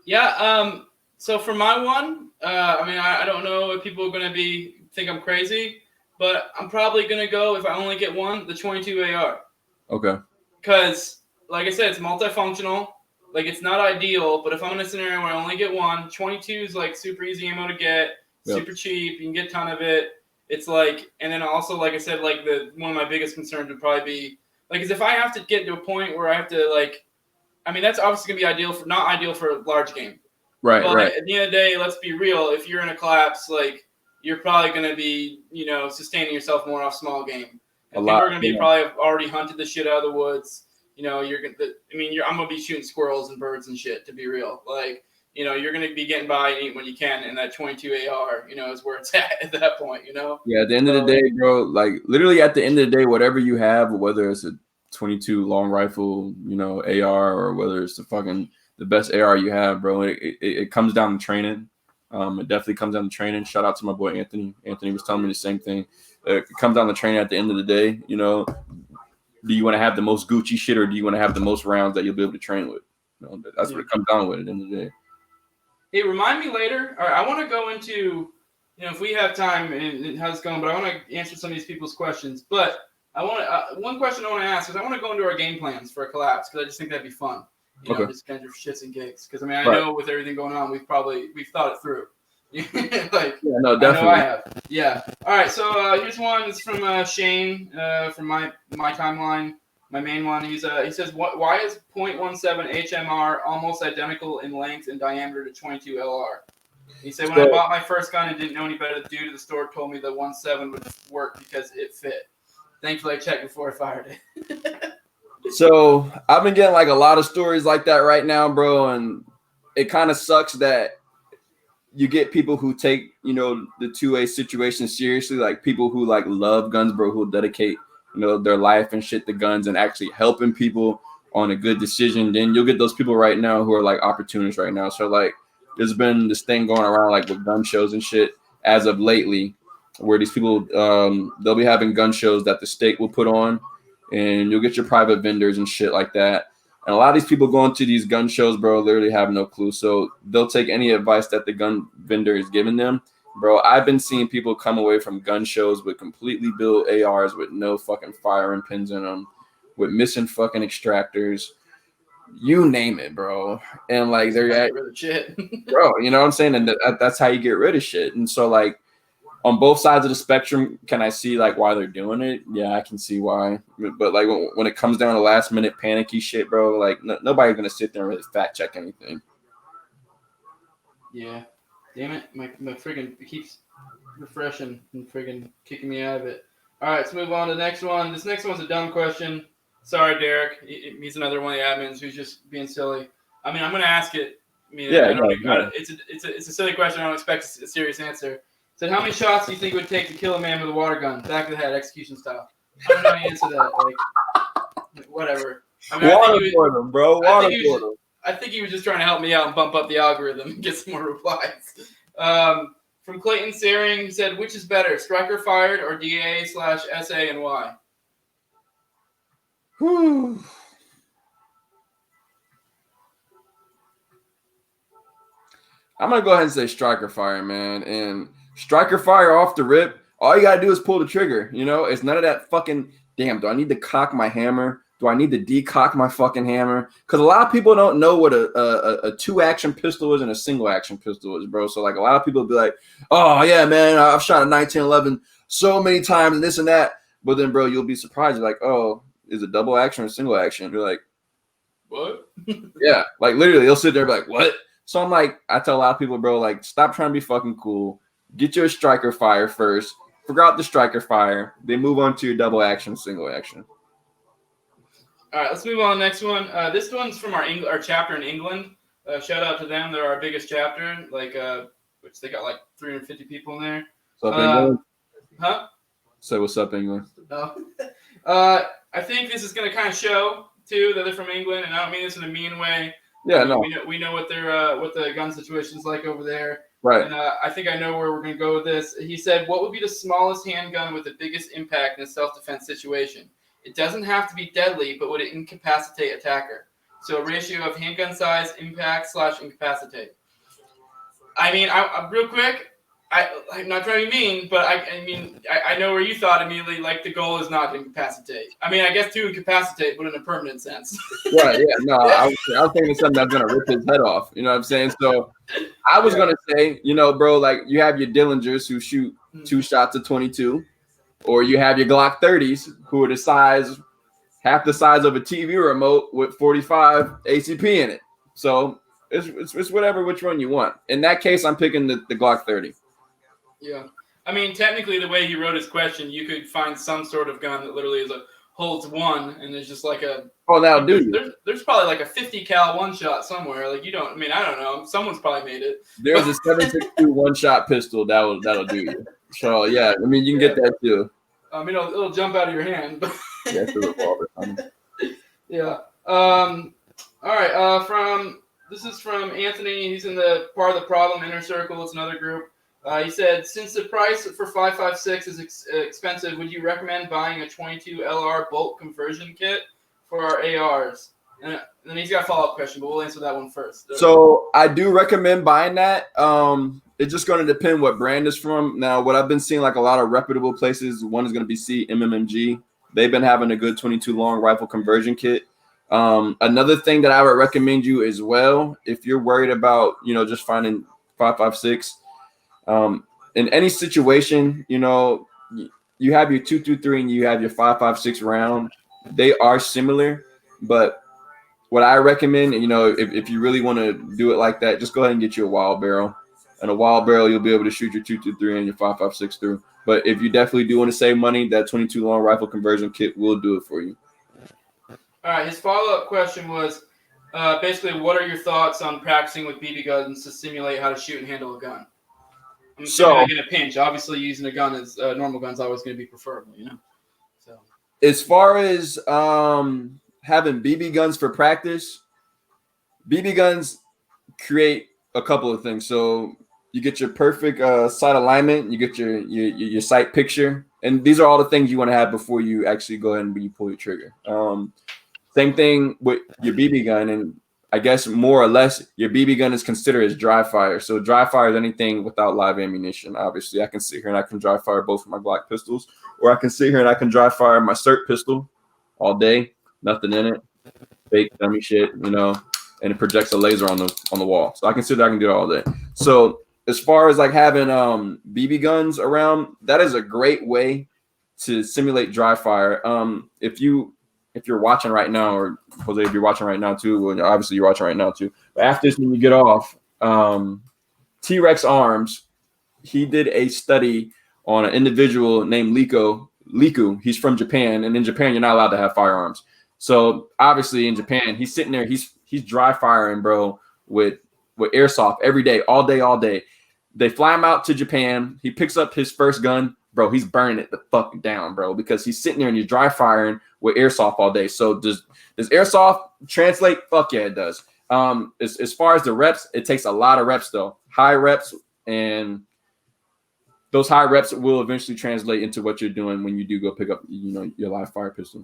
Yeah. So for my one, I mean, I don't know if people are going to be think I'm crazy, but I'm probably gonna go if I only get one, the 22 AR. Okay. Because, like I said, it's multifunctional. Like, it's not ideal, but if I'm in a scenario where I only get one, 22 is like super easy ammo to get, super cheap. You can get a ton of it. It's like, and then also, like I said, like one of my biggest concerns would probably be, like, is if I have to get to a point where I have to, like, I mean, that's obviously gonna be not ideal for a large game. Right, but right. At the end of the day, let's be real. If you're in a collapse, like, you're probably gonna be, sustaining yourself more off small game. And people are gonna be probably have already hunted the shit out of the woods. I'm gonna be shooting squirrels and birds and shit. To be real, like, you're gonna be getting by and eating when you can, and that 22 AR, is where it's at that point. Yeah, at the end of the day, bro, like literally at the end of the day, whatever you have, whether it's a 22 long rifle, AR, or whether it's the best AR you have, bro, it comes down to training. It definitely comes down to training. Shout out to my boy Anthony. Anthony was telling me the same thing. It comes down to training at the end of the day. Do you want to have the most Gucci shit, or do you want to have the most rounds that you'll be able to train with? That's what it comes down with at the end of the day. Hey, remind me later. All right, I want to go into, if we have time and how's it's going, but I want to answer some of these people's questions. But I want to, one question I want to ask is I want to go into our game plans for a collapse because I just think that'd be fun. Just kind of shits and gigs. Because I know with everything going on, we've thought it through. No, definitely. I know I have. Yeah. All right. So here's one. It's from Shane from my timeline, my main one. He says, why is .17 HMR almost identical in length and diameter to 22 LR? He said, when I bought my first gun and didn't know any better, the dude at the store told me the 1.7 would work because it fit. Thankfully, I checked before I fired it. So I've been getting like a lot of stories like that right now, bro, and it kind of sucks that you get people who take, the 2A situation seriously, like people who like love guns, bro, who dedicate, their life and shit to guns and actually helping people on a good decision. Then you'll get those people right now who are like opportunists right now. So like there's been this thing going around like with gun shows and shit as of lately where these people, they'll be having gun shows that the state will put on, and you'll get your private vendors and shit like that. And a lot of these people going to these gun shows, bro, literally have no clue. So they'll take any advice that the gun vendor is giving them. Bro, I've been seeing people come away from gun shows with completely built ARs with no fucking firing pins in them, with missing fucking extractors. You name it, bro. And like they're get rid of shit. Bro, you know what I'm saying? And that's how you get rid of shit. And so like on both sides of the spectrum, can I see like why they're doing it? Yeah, I can see why. But like when it comes down to last minute panicky shit, bro, like nobody's gonna sit there and really fact check anything. Yeah, damn it, my friggin' it keeps refreshing and friggin' kicking me out of it. All right, let's move on to the next one. This next one's a dumb question. Sorry, Derek. He's another one of the admins who's just being silly. I mean, I'm gonna ask it. I mean, it's a silly question. I don't expect a serious answer. Said, how many shots do you think it would take to kill a man with a water gun, back of the head, execution style? I don't know how to answer that. Like whatever. I mean, water for them, bro. Water for them. I think he was just trying to help me out and bump up the algorithm and get some more replies. From Clayton Searing, he said, which is better, striker fired or DA/SA, and why? Whew. I'm going to go ahead and say striker fire, man. And striker fire off the rip, all you got to do is pull the trigger. It's none of that fucking, damn, do I need to cock my hammer? Do I need to decock my fucking hammer? Because a lot of people don't know what a two-action pistol is and a single-action pistol is, bro. So, like, a lot of people be like, oh, yeah, man, I've shot a 1911 so many times and this and that. But then, bro, you'll be surprised. You're like, oh, is it double action or single action? You're like, what? Yeah, like, literally, they'll sit there and be like, what? So I'm like, I tell a lot of people, bro, like, stop trying to be fucking cool. Get your striker fire first. Figure out the striker fire. Then move on to your double action, single action. All right, let's move on to the next one. This one's from our chapter in England. Shout out to them. They're our biggest chapter, which they got like 350 people in there. What's up, England? Huh? So what's up, England? No. I think this is going to kind of show, too, that they're from England, and I don't mean this in a mean way. Yeah, no. We know what their what the gun situation is like over there. Right. And I think I know where we're going to go with this. He said, what would be the smallest handgun with the biggest impact in a self-defense situation? It doesn't have to be deadly, but would it incapacitate attacker? So a ratio of handgun size, impact / incapacitate. I mean, I real quick, I'm not trying to be mean, but I know where you thought immediately. Like the goal is not to incapacitate. I mean, I guess to incapacitate, but in a permanent sense. Right? Yeah. No, I was thinking of something that's gonna rip his head off. You know what I'm saying? So I was gonna say, bro, like you have your Dillingers who shoot 2 shots of 22, or you have your Glock 30s who are half the size of a TV remote with 45 ACP in it. So it's whatever which one you want. In that case, I'm picking the Glock 30. Yeah. I mean, technically, the way he wrote his question, you could find some sort of gun that literally holds one, and there's just like a. Oh, that'll do. There's probably like a 50 cal one shot somewhere. Like I don't know. Someone's probably made it. There's a 7.62 one shot pistol that'll do you. So yeah, I mean you can get that too. I mean it'll jump out of your hand. But yeah, it's a revolver. Yeah. All right. This is from Anthony. He's in the Part of the Problem Inner Circle. It's another group. He said, since the price for 5.56 is expensive, would you recommend buying a 22 LR bolt conversion kit for our ARs? And then he's got a follow-up question, but we'll answer that one first. So I do recommend buying that. It's just going to depend what brand it's from. Now, what I've been seeing, like a lot of reputable places, one is going to be MMMG. They've been having a good 22 long rifle conversion kit. Another thing that I would recommend you as well, if you're worried about, just finding 5.56, in any situation, you have your 223 and you have your 5.56 round. They are similar, but what I recommend, if you really want to do it like that, just go ahead and get you a wild barrel. And a wild barrel, you'll be able to shoot your 223 and your 5.56 through. But if you definitely do want to save money, that 22 long rifle conversion kit will do it for you. All right. His follow-up question was basically, what are your thoughts on practicing with BB guns to simulate how to shoot and handle a gun? I'm assuming in a pinch. Obviously, using a gun as normal gun is always going to be preferable, So, as far as having BB guns for practice, BB guns create a couple of things. So you get your perfect sight alignment, you get your sight picture, and these are all the things you want to have before you actually go ahead and pull your trigger. Same thing with your BB gun, and I guess more or less your BB gun is considered as dry fire. So dry fire is anything without live ammunition. Obviously, I can sit here and I can dry fire both of my Glock pistols, or I can sit here and I can dry fire my SIRT pistol all day, nothing in it, fake dummy shit, and it projects a laser on the wall. So I can sit there, I can do it all day. So as far as like having BB guns around, that is a great way to simulate dry fire. If you're watching right now, or Jose, if you're watching right now too, well, obviously you're watching right now too. But after this, when you get off, T-Rex Arms, he did a study on an individual named Liku. He's from Japan, and in Japan, you're not allowed to have firearms. So obviously in Japan, he's sitting there, he's dry firing, bro, with airsoft every day, all day. They fly him out to Japan. He picks up his first gun, bro. He's burning it the fuck down, bro, because he's sitting there and he's dry firing with airsoft all day. So does airsoft translate? Fuck yeah, it does. As far as the reps, it takes a lot of reps though, high reps, and those high reps will eventually translate into what you're doing when you do go pick up, your live fire pistol.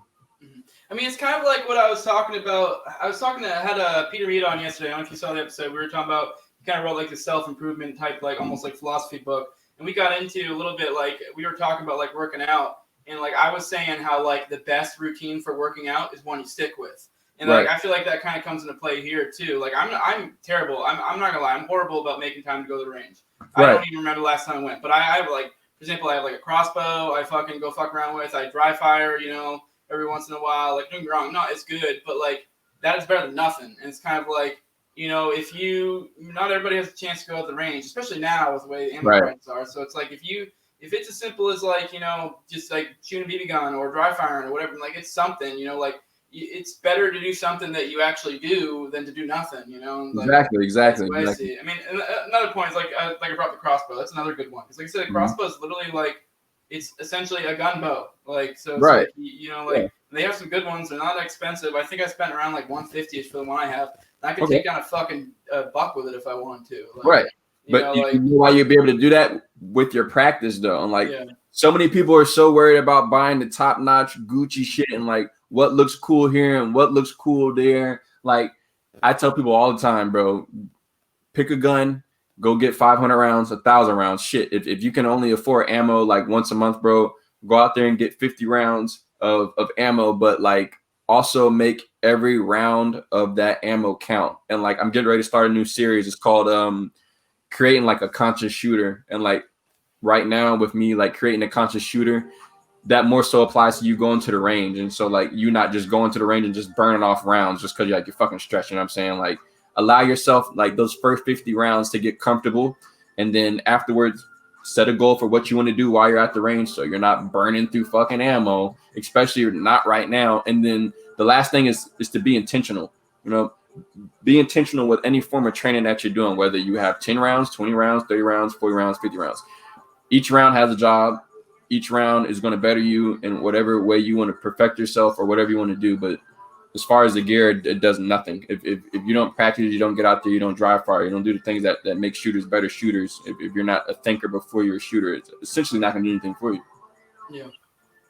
I mean, it's kind of like what I was talking about. I had Peter Reed on yesterday. I don't know if you saw the episode. We were talking about, he kind of wrote like the self-improvement type, like almost like philosophy book. And we got into a little bit, like we were talking about like working out. And like I was saying how like the best routine for working out is one you stick with. And like I feel like that kind of comes into play here too. Like I'm terrible. I'm not gonna lie. I'm horrible about making time to go to the range. I don't even remember the last time I went. But I have like, for example, I have like a crossbow. I fucking go fuck around with. I dry fire. Every once in a while. Like don't get me wrong, no, it's good, but like that is better than nothing. And it's kind of like, not everybody has a chance to go at the range, especially now with the way the ammo prices are. So it's like if it's as simple as like, just like shooting a BB gun or dry firing or whatever, like it's something, like it's better to do something that you actually do than to do nothing, Like, Exactly. I see. I mean, another point is like I brought the crossbow. That's another good one. Because like I said, a crossbow is literally like, it's essentially a gun bow. Like, so it's like, they have some good ones. They're not expensive. I think I spent around like $150 for the one I have. And I could take down a fucking buck with it if I wanted to. Like, But you know why you'd be able to do that with your practice though. And like so many people are so worried about buying the top notch Gucci shit and like what looks cool here and what looks cool there. Like I tell people all the time, bro, pick a gun Go get 500 rounds, 1,000 rounds. Shit, if you can only afford ammo like once a month, bro, go out there and get 50 rounds of ammo, but like also make every round of that ammo count. And like I'm getting ready to start a new series. It's called creating like a conscious shooter. And like right now with me like creating a conscious shooter, that more so applies to you going to the range. And so like you not just going to the range and just burning off rounds just because you're fucking stretched. You know what I'm saying? Like allow yourself like those first 50 rounds to get comfortable, and then afterwards set a goal for what you want to do while you're at the range, so you're not burning through fucking ammo, especially not right now. And then the last thing is to be intentional. You know, be intentional with any form of training that you're doing, whether you have 10 rounds, 20 rounds, 30 rounds, 40 rounds, 50 rounds. Each round has a job. Each round is going to better you in whatever way you want to perfect yourself or whatever you want to do. But as far as the gear, it does nothing. If you don't practice, you don't get out there, you don't drive far, you don't do the things that make shooters better shooters. If you're not a thinker before you're a shooter, it's essentially not going to do anything for you. Yeah.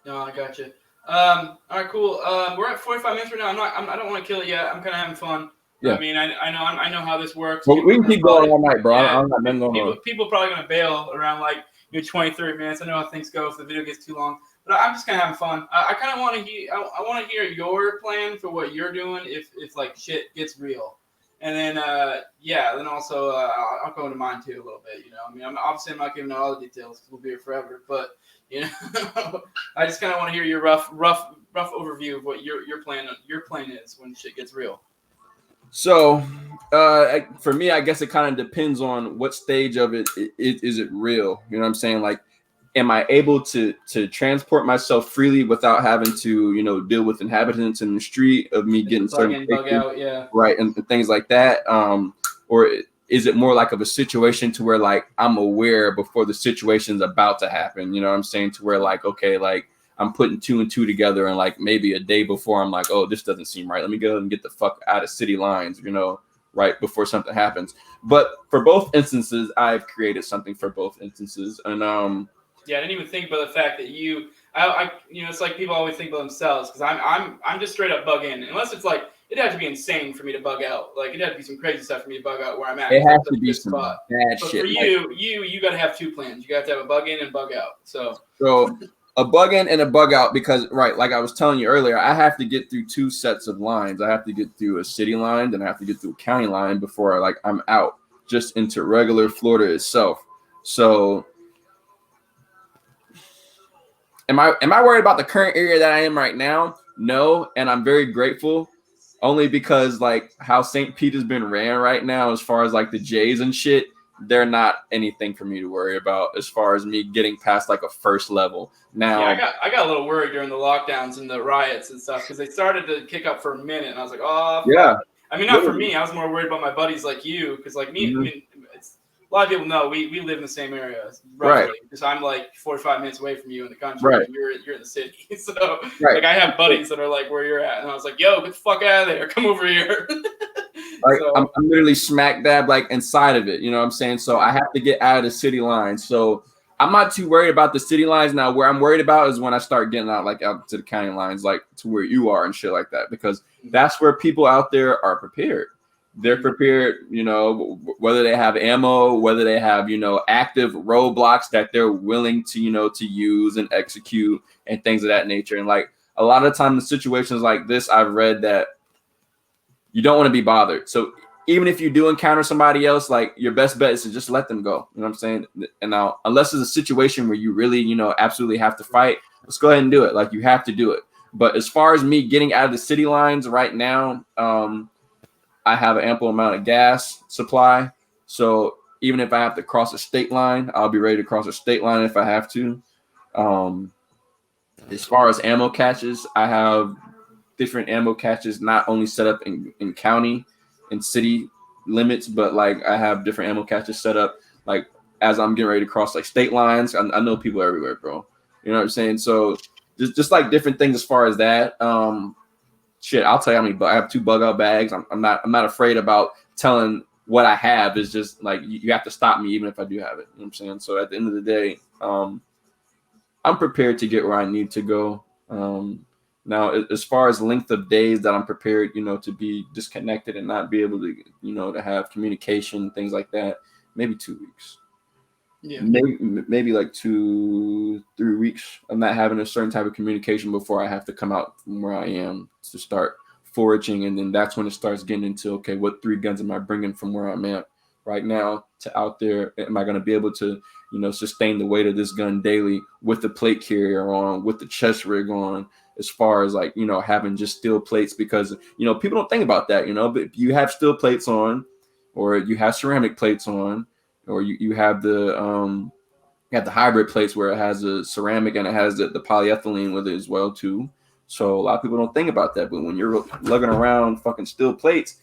No, I got you. All right, cool. We're at 45 minutes right now. I don't want to kill it yet. I'm kind of having fun. Yeah. I mean, I know how this works. Well, we can keep going all night, bro. Yeah, people probably going to bail around like 20, 30 minutes. I know how things go if the video gets too long. But I'm just kind of having fun. I kind of want to hear. I want to hear your plan for what you're doing if like shit gets real, and then then also I'll go into mine too a little bit. You know, I mean, I'm not giving all the details because we'll be here forever. But you know, I just kind of want to hear your rough overview of what your plan is when shit gets real. So, for me, I guess it kind of depends on what stage of it is it real. You know what I'm saying? Like, am I able to transport myself freely without having to, deal with inhabitants in the street of me getting certain bug out, yeah, right, and things like that? Or is it more like of a situation to where like I'm aware before the situation's about to happen? You know what I'm saying? To where like, okay, like I'm putting 2 and 2 together, and like maybe a day before I'm like, oh, this doesn't seem right. Let me go and get the fuck out of city lines, right before something happens. But for both instances, I've created something for both instances, and yeah, I didn't even think about the fact that it's like people always think about themselves because I'm just straight up bug in unless it's like it'd have to be insane for me to bug out. Like it'd have to be some crazy stuff for me to bug out where I'm at. It has to be some bad but shit. For you got to have 2 plans. You got to have a bug in and bug out. So a bug in and a bug out because right, like I was telling you earlier, I have to get through 2 sets of lines. I have to get through a city line, then I have to get through a county line before I'm out just into regular Florida itself. So. Am I worried about the current area that I am right now? No, and I'm very grateful, only because like how St. Pete has been ran right now, as far as like the Jays and shit, they're not anything for me to worry about as far as me getting past like a first level. Now, yeah, I got a little worried during the lockdowns and the riots and stuff because they started to kick up for a minute, and I was like, oh, fuck. Yeah. I mean, not for me. I was more worried about my buddies like you because like me, I mean, a lot of people know we live in the same area, roughly, right? Because I'm like 45 minutes away from you in the country, right? And you're in the city, so right. Like I have buddies that are like where you're at, and I was like, "Yo, get the fuck out of there! Come over here." Like I'm literally smack dab like inside of it, you know what I'm saying? So I have to get out of the city lines. So I'm not too worried about the city lines now. Where I'm worried about is when I start getting out to the county lines, like to where you are and shit like that, because that's where people out there are prepared. They're prepared, whether they have ammo, whether they have, active roadblocks that they're willing to, to use and execute and things of that nature. And like a lot of time in situations like this, I've read that you don't want to be bothered. So even if you do encounter somebody else, like your best bet is to just let them go. You know what I'm saying? And now, unless it's a situation where you really, absolutely have to fight, let's go ahead and do it. Like you have to do it. But as far as me getting out of the city lines right now, I have an ample amount of gas supply. So even if I have to cross a state line, I'll be ready to cross a state line if I have to. As far as ammo catches, I have different ammo catches, not only set up in county and city limits, but like I have different ammo catches set up like as I'm getting ready to cross like state lines. I know people everywhere, bro. You know what I'm saying? So just like different things as far as that. Shit, I'll tell you how many. I have 2 bug out bags. I'm not afraid about telling what I have. Is just like you have to stop me even if I do have it. You know what I'm saying? So at the end of the day, I'm prepared to get where I need to go. Now, as far as length of days that I'm prepared, to be disconnected and not be able to, to have communication, things like that. maybe 2 weeks. Yeah. Maybe like 2-3 weeks of not having a certain type of communication before I have to come out from where I am to start foraging, and then that's when it starts getting into, okay, what 3 guns am I bringing from where I'm at right now to out there? Am I going to be able to, sustain the weight of this gun daily with the plate carrier on, with the chest rig on, as far as like, having just steel plates? Because, people don't think about that, but you have steel plates on, or you have ceramic plates on, or you have the hybrid plates where it has a ceramic and it has the polyethylene with it as well too. So a lot of people don't think about that, but when you're lugging around fucking steel plates,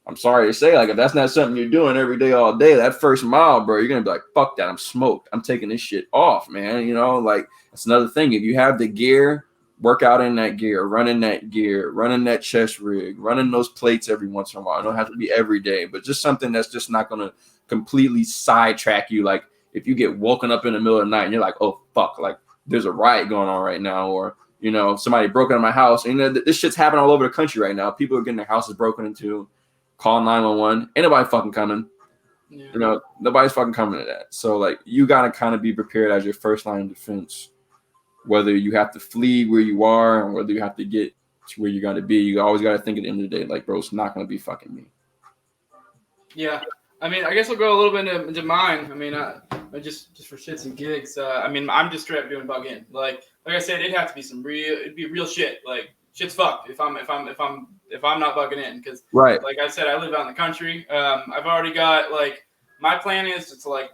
I'm sorry to say, like, if that's not something you're doing every day, all day, that first mile, bro, you're gonna be like, fuck that, I'm smoked. I'm taking this shit off, man. Like, that's another thing. If you have the gear, work out in that gear, running that chest rig, running those plates every once in a while. It don't have to be every day, but just something that's just not gonna completely sidetrack you. Like, if you get woken up in the middle of the night and you're like, oh fuck, like there's a riot going on right now, or somebody broke into my house. And this shit's happening all over the country right now. People are getting their houses broken into. Call 911. Ain't nobody fucking coming. Yeah. Nobody's fucking coming to that. So like, you gotta kind of be prepared as your first line of defense. Whether you have to flee where you are, or whether you have to get to where you got to be, you always got to think at the end of the day, like, bro, it's not gonna be fucking me. Yeah. I mean, I guess we'll go a little bit into mine. I mean, just for shits and gigs. I mean, I'm just straight up doing bug in. Like I said, it'd have to be it'd be real shit. Like, shit's fucked if I'm not bugging in, because right, like I said, I live out in the country. I've already got, like, my plan is I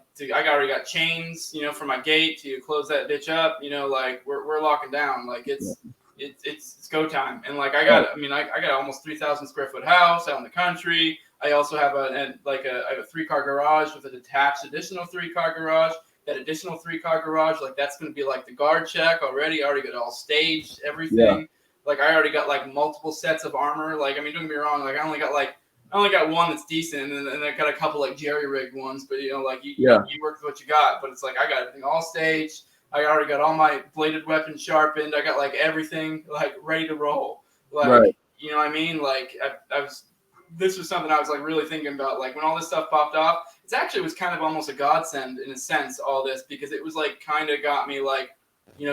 already got chains, for my gate to close that bitch up. Like we're locking down. Like it's go time. And like I got almost 3,000 square foot house out in the country. I also have I have a 3-car garage with a detached additional 3-car garage. That additional 3-car garage, like, that's going to be like the guard check already. I already got all staged, everything. Yeah. Like, I already got like multiple sets of armor. Like, I mean, don't get me wrong. Like, I only got one that's decent, and then I got a couple like jerry-rigged ones. But you work with what you got. But it's like I got everything all staged. I already got all my bladed weapons sharpened. I got like everything like ready to roll. Like, right. You know what I mean? Like, this was something I was like really thinking about. Like, when all this stuff popped off, it actually was kind of almost a godsend in a sense, all this, because it was like kind of got me like,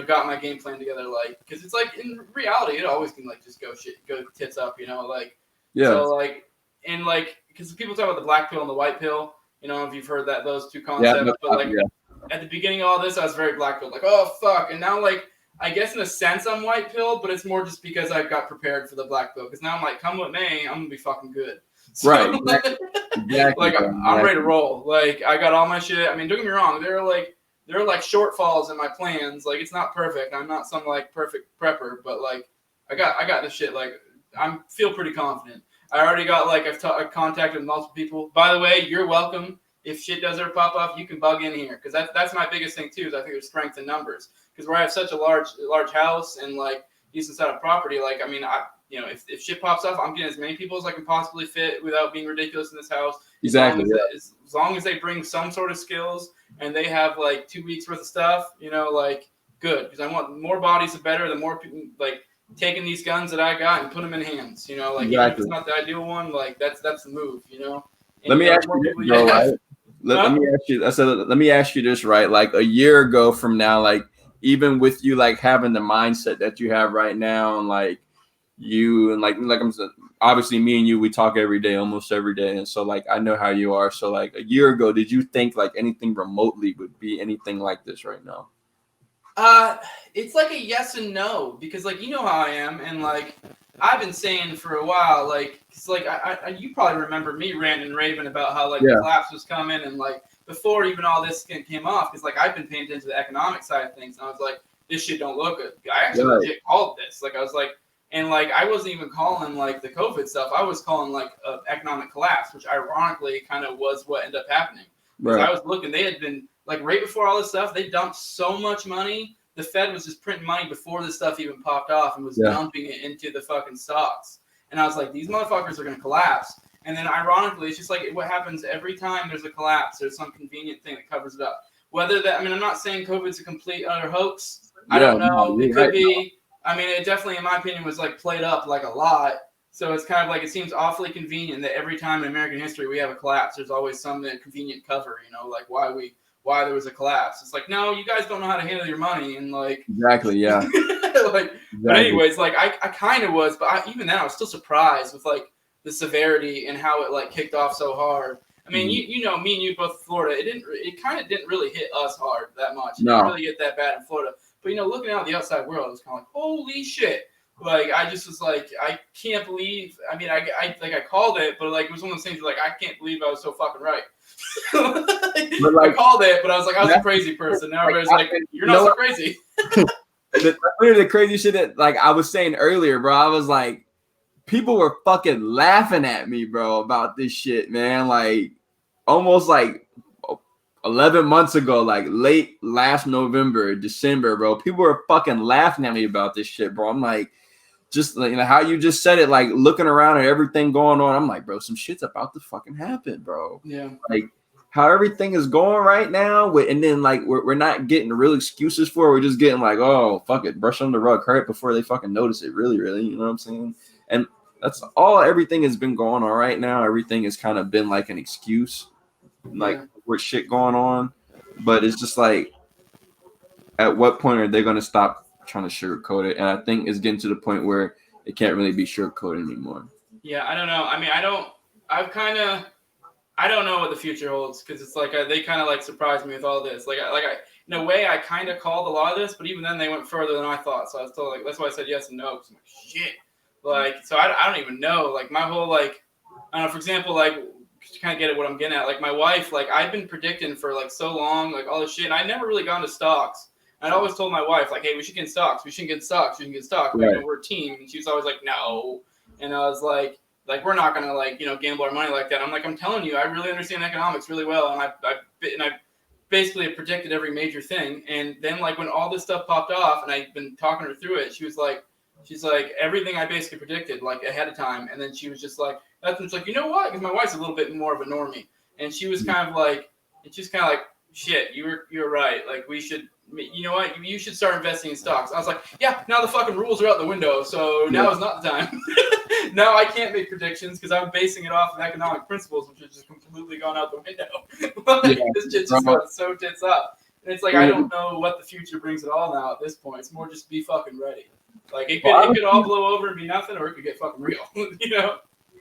got my game plan together. Like, because it's like in reality, it always can like just go tits up, like, yeah. So like, and like, because people talk about the black pill and the white pill, if you've heard those two concepts, but like at the beginning of all this, I was very black pill, like, oh fuck, and now like, I guess in a sense I'm white pilled, but it's more just because I got prepared for the black pill. Because now I'm like, come with me, I'm gonna be fucking good. So, right. Exactly. Like, I'm ready to roll. Like, I got all my shit. I mean, don't get me wrong. There are like shortfalls in my plans. Like, it's not perfect. I'm not some like perfect prepper, but like, I got this shit. Like, I feel pretty confident. I already got like I've contacted multiple people. By the way, you're welcome. If shit does ever pop off, you can bug in here, because that's my biggest thing too. Is I think there's strength in numbers. Because where I have such a large house and like decent side of property, like, I mean, if shit pops off, I'm getting as many people as I can possibly fit without being ridiculous in this house. Exactly. As long as they bring some sort of skills and they have like 2 weeks worth of stuff, like, good. Because I want more bodies, the better. The more people like taking these guns that I got and put them in hands. Like, exactly. Even if it's not the ideal one, like that's the move. And let me ask you this, bro, right? Let me ask you this, right? Like, a year ago from now, like, even with you like having the mindset that you have right now, and like you and like I'm obviously me and you, we talk every day, almost every day, and so like I know how you are. So like, a year ago, did you think like anything remotely would be anything like this right now? It's like a yes and no, because like, how I am, and like I've been saying for a while, like, cause like I you probably remember me ranting and raving about how like the collapse was coming, and like before even all this came off, because like I've been paying attention to the economic side of things, and I was like, this shit don't look good. I actually legit called this. Like, I was like, and like I wasn't even calling like the COVID stuff. I was calling like economic collapse, which ironically kind of was what ended up happening. Because I was looking, they had been like right before all this stuff, they dumped so much money. The Fed was just printing money before this stuff even popped off, and was dumping it into the fucking stocks. And I was like, these motherfuckers are going to collapse. And then ironically, it's just like what happens every time there's a collapse. There's some convenient thing that covers it up. Whether that, I mean, I'm not saying COVID's a complete utter hoax. I don't know. It could be. I mean, it definitely, in my opinion, was like played up like a lot. So it's kind of like it seems awfully convenient that every time in American history we have a collapse, there's always some convenient cover, like why there was a collapse. It's like, no, you guys don't know how to handle your money, and like exactly, yeah. Like, exactly. But anyways, like I kind of was, but even then I was still surprised with like the severity and how it like kicked off so hard. I mean, you know, me and you both Florida. It kind of didn't really hit us hard that much. It didn't really get that bad in Florida. But looking out at the outside world, it's kind of like, holy shit. Like, I just was like, I can't believe. I mean, I called it, but like it was one of those things where, like, I can't believe I was so fucking right. But like, I called it, but I was like, I was a crazy person. Now everybody's like, you're not so crazy. The crazy shit that like I was saying earlier, bro. I was like, people were fucking laughing at me, bro, about this shit, man. Like, almost like 11 months ago, like late last November, December, bro. People were fucking laughing at me about this shit, bro. I'm like, just like, how you just said it, like looking around at everything going on. I'm like, bro, some shit's about to fucking happen, bro. Yeah. Like how everything is going right now, and then like we're not getting real excuses for it. We're just getting like, oh, fuck it, brush on the rug, hurt before they fucking notice it. Really, you know what I'm saying? And that's all everything has been going on right now. Everything has kind of been like an excuse, like with shit going on. But it's just like, at what point are they going to stop trying to sugarcoat it? And I think it's getting to the point where it can't really be sugarcoated anymore. Yeah, I don't know. I mean, I don't know what the future holds, because it's like they kind of like surprised me with all this. Like in a way, I kind of called a lot of this, but even then they went further than I thought. So I was still like, that's why I said yes and no. Cause I'm like, shit. Like, so I don't even know. Like my whole like, I don't know. For example, like to kind of get at what I'm getting at. Like my wife, like I've been predicting for like so long, like all this shit, and I never really got into stocks. I'd always told my wife, like, hey, we should get in stocks. We shouldn't get stocks. We should get stocks. Right. We're a team. And she was always like, no. And I was like, we're not going to, like, gamble our money like that. I'm like, I'm telling you, I really understand economics really well. And I basically have predicted every major thing. And then, like, when all this stuff popped off and I'd been talking her through it, she's like, everything I basically predicted, like, ahead of time. And then she was just like, you know what? Because my wife's a little bit more of a normie. And she was kind of like, shit, you were right. Like, we should, you know what? You should start investing in stocks. I was like, yeah, now the fucking rules are out the window. So now is not the time. Now I can't make predictions because I'm basing it off of economic principles, which have just completely gone out the window. This shit just got so tits up. And it's like, I don't know what the future brings at all now at this point. It's more just be fucking ready. Like, it could all blow over and be nothing, or it could get fucking real,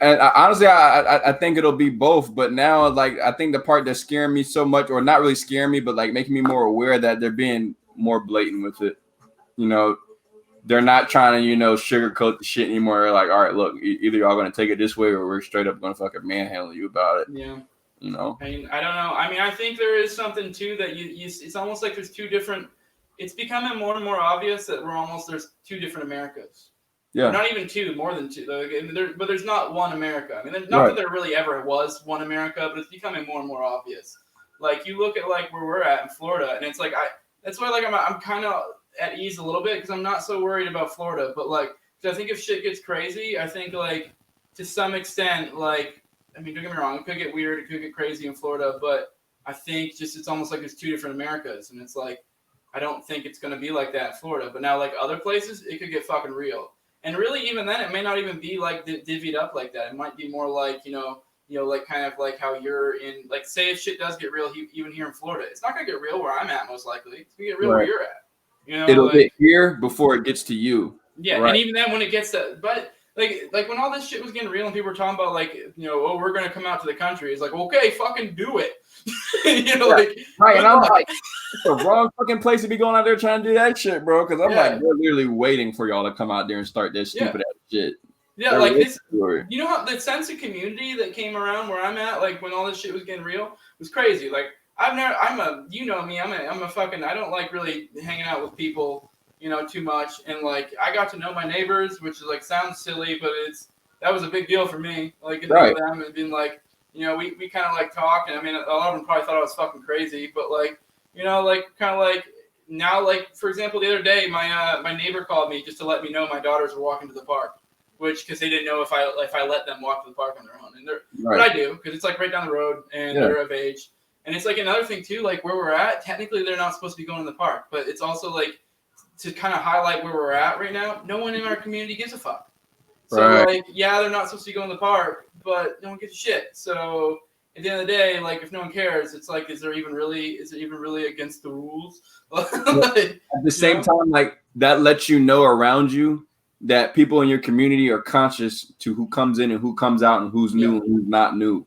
And honestly, I think it'll be both. But now, like, I think the part that's scaring me so much, or not really scaring me, but like making me more aware that they're being more blatant with it. They're not trying to, sugarcoat the shit anymore. They're like, all right, look, either y'all going to take it this way, or we're straight up going to fucking manhandle you about it. Yeah. I mean, I don't know. I mean, I think there is something too that it's almost like there's two different. It's becoming more and more obvious that there's two different Americas. Yeah. Not even two, more than two. But there's not one America. I mean, not that there really ever was one America, but it's becoming more and more obvious. Like, you look at like where we're at in Florida, and it's like that's why like I'm kind of at ease a little bit, because I'm not so worried about Florida. But like, I think if shit gets crazy, I think like to some extent, like, I mean, don't get me wrong, it could get weird, it could get crazy in Florida, but I think just it's almost like there's two different Americas, and it's like I don't think it's gonna be like that in Florida. But now, like other places, it could get fucking real. And really, even then, it may not even be like divvied up like that. It might be more like, like kind of like how you're in, like, say if shit does get real, even here in Florida, it's not gonna get real where I'm at, most likely. It's gonna get real where you're at. It'll get here before it gets to you. Yeah, right. And even then, when it gets to, but like when all this shit was getting real and people were talking about like, oh, we're gonna come out to the country. It's like, okay, fucking do it. Like, right. And I'm like, it's the wrong fucking place to be going out there trying to do that shit, bro. Because I'm like, we're literally waiting for y'all to come out there and start this stupid ass shit. Yeah, they're like this. How the sense of community that came around where I'm at, like when all this shit was getting real, was crazy. Like I'm a fucking, I don't like really hanging out with people, too much. And like, I got to know my neighbors, which is like, sounds silly, but that was a big deal for me. Like, to know them and being like, we kind of like talk. And I mean, a lot of them probably thought I was fucking crazy, but like, like kind of like now, like, for example, the other day, my neighbor called me just to let me know my daughters were walking to the park, because they didn't know if I let them walk to the park on their own. And but I do, because it's like right down the road and they're of age. And it's like another thing too, like where we're at, technically they're not supposed to be going to the park, but it's also like to kind of highlight where we're at right now. No one in our community gives a fuck. So like, yeah, they're not supposed to be going to the park, but no one gives a shit. So at the end of the day, like, if no one cares, it's like, is it even really against the rules? Like, at the same time, like, that lets you know around you that people in your community are conscious to who comes in and who comes out and who's new and who's not new.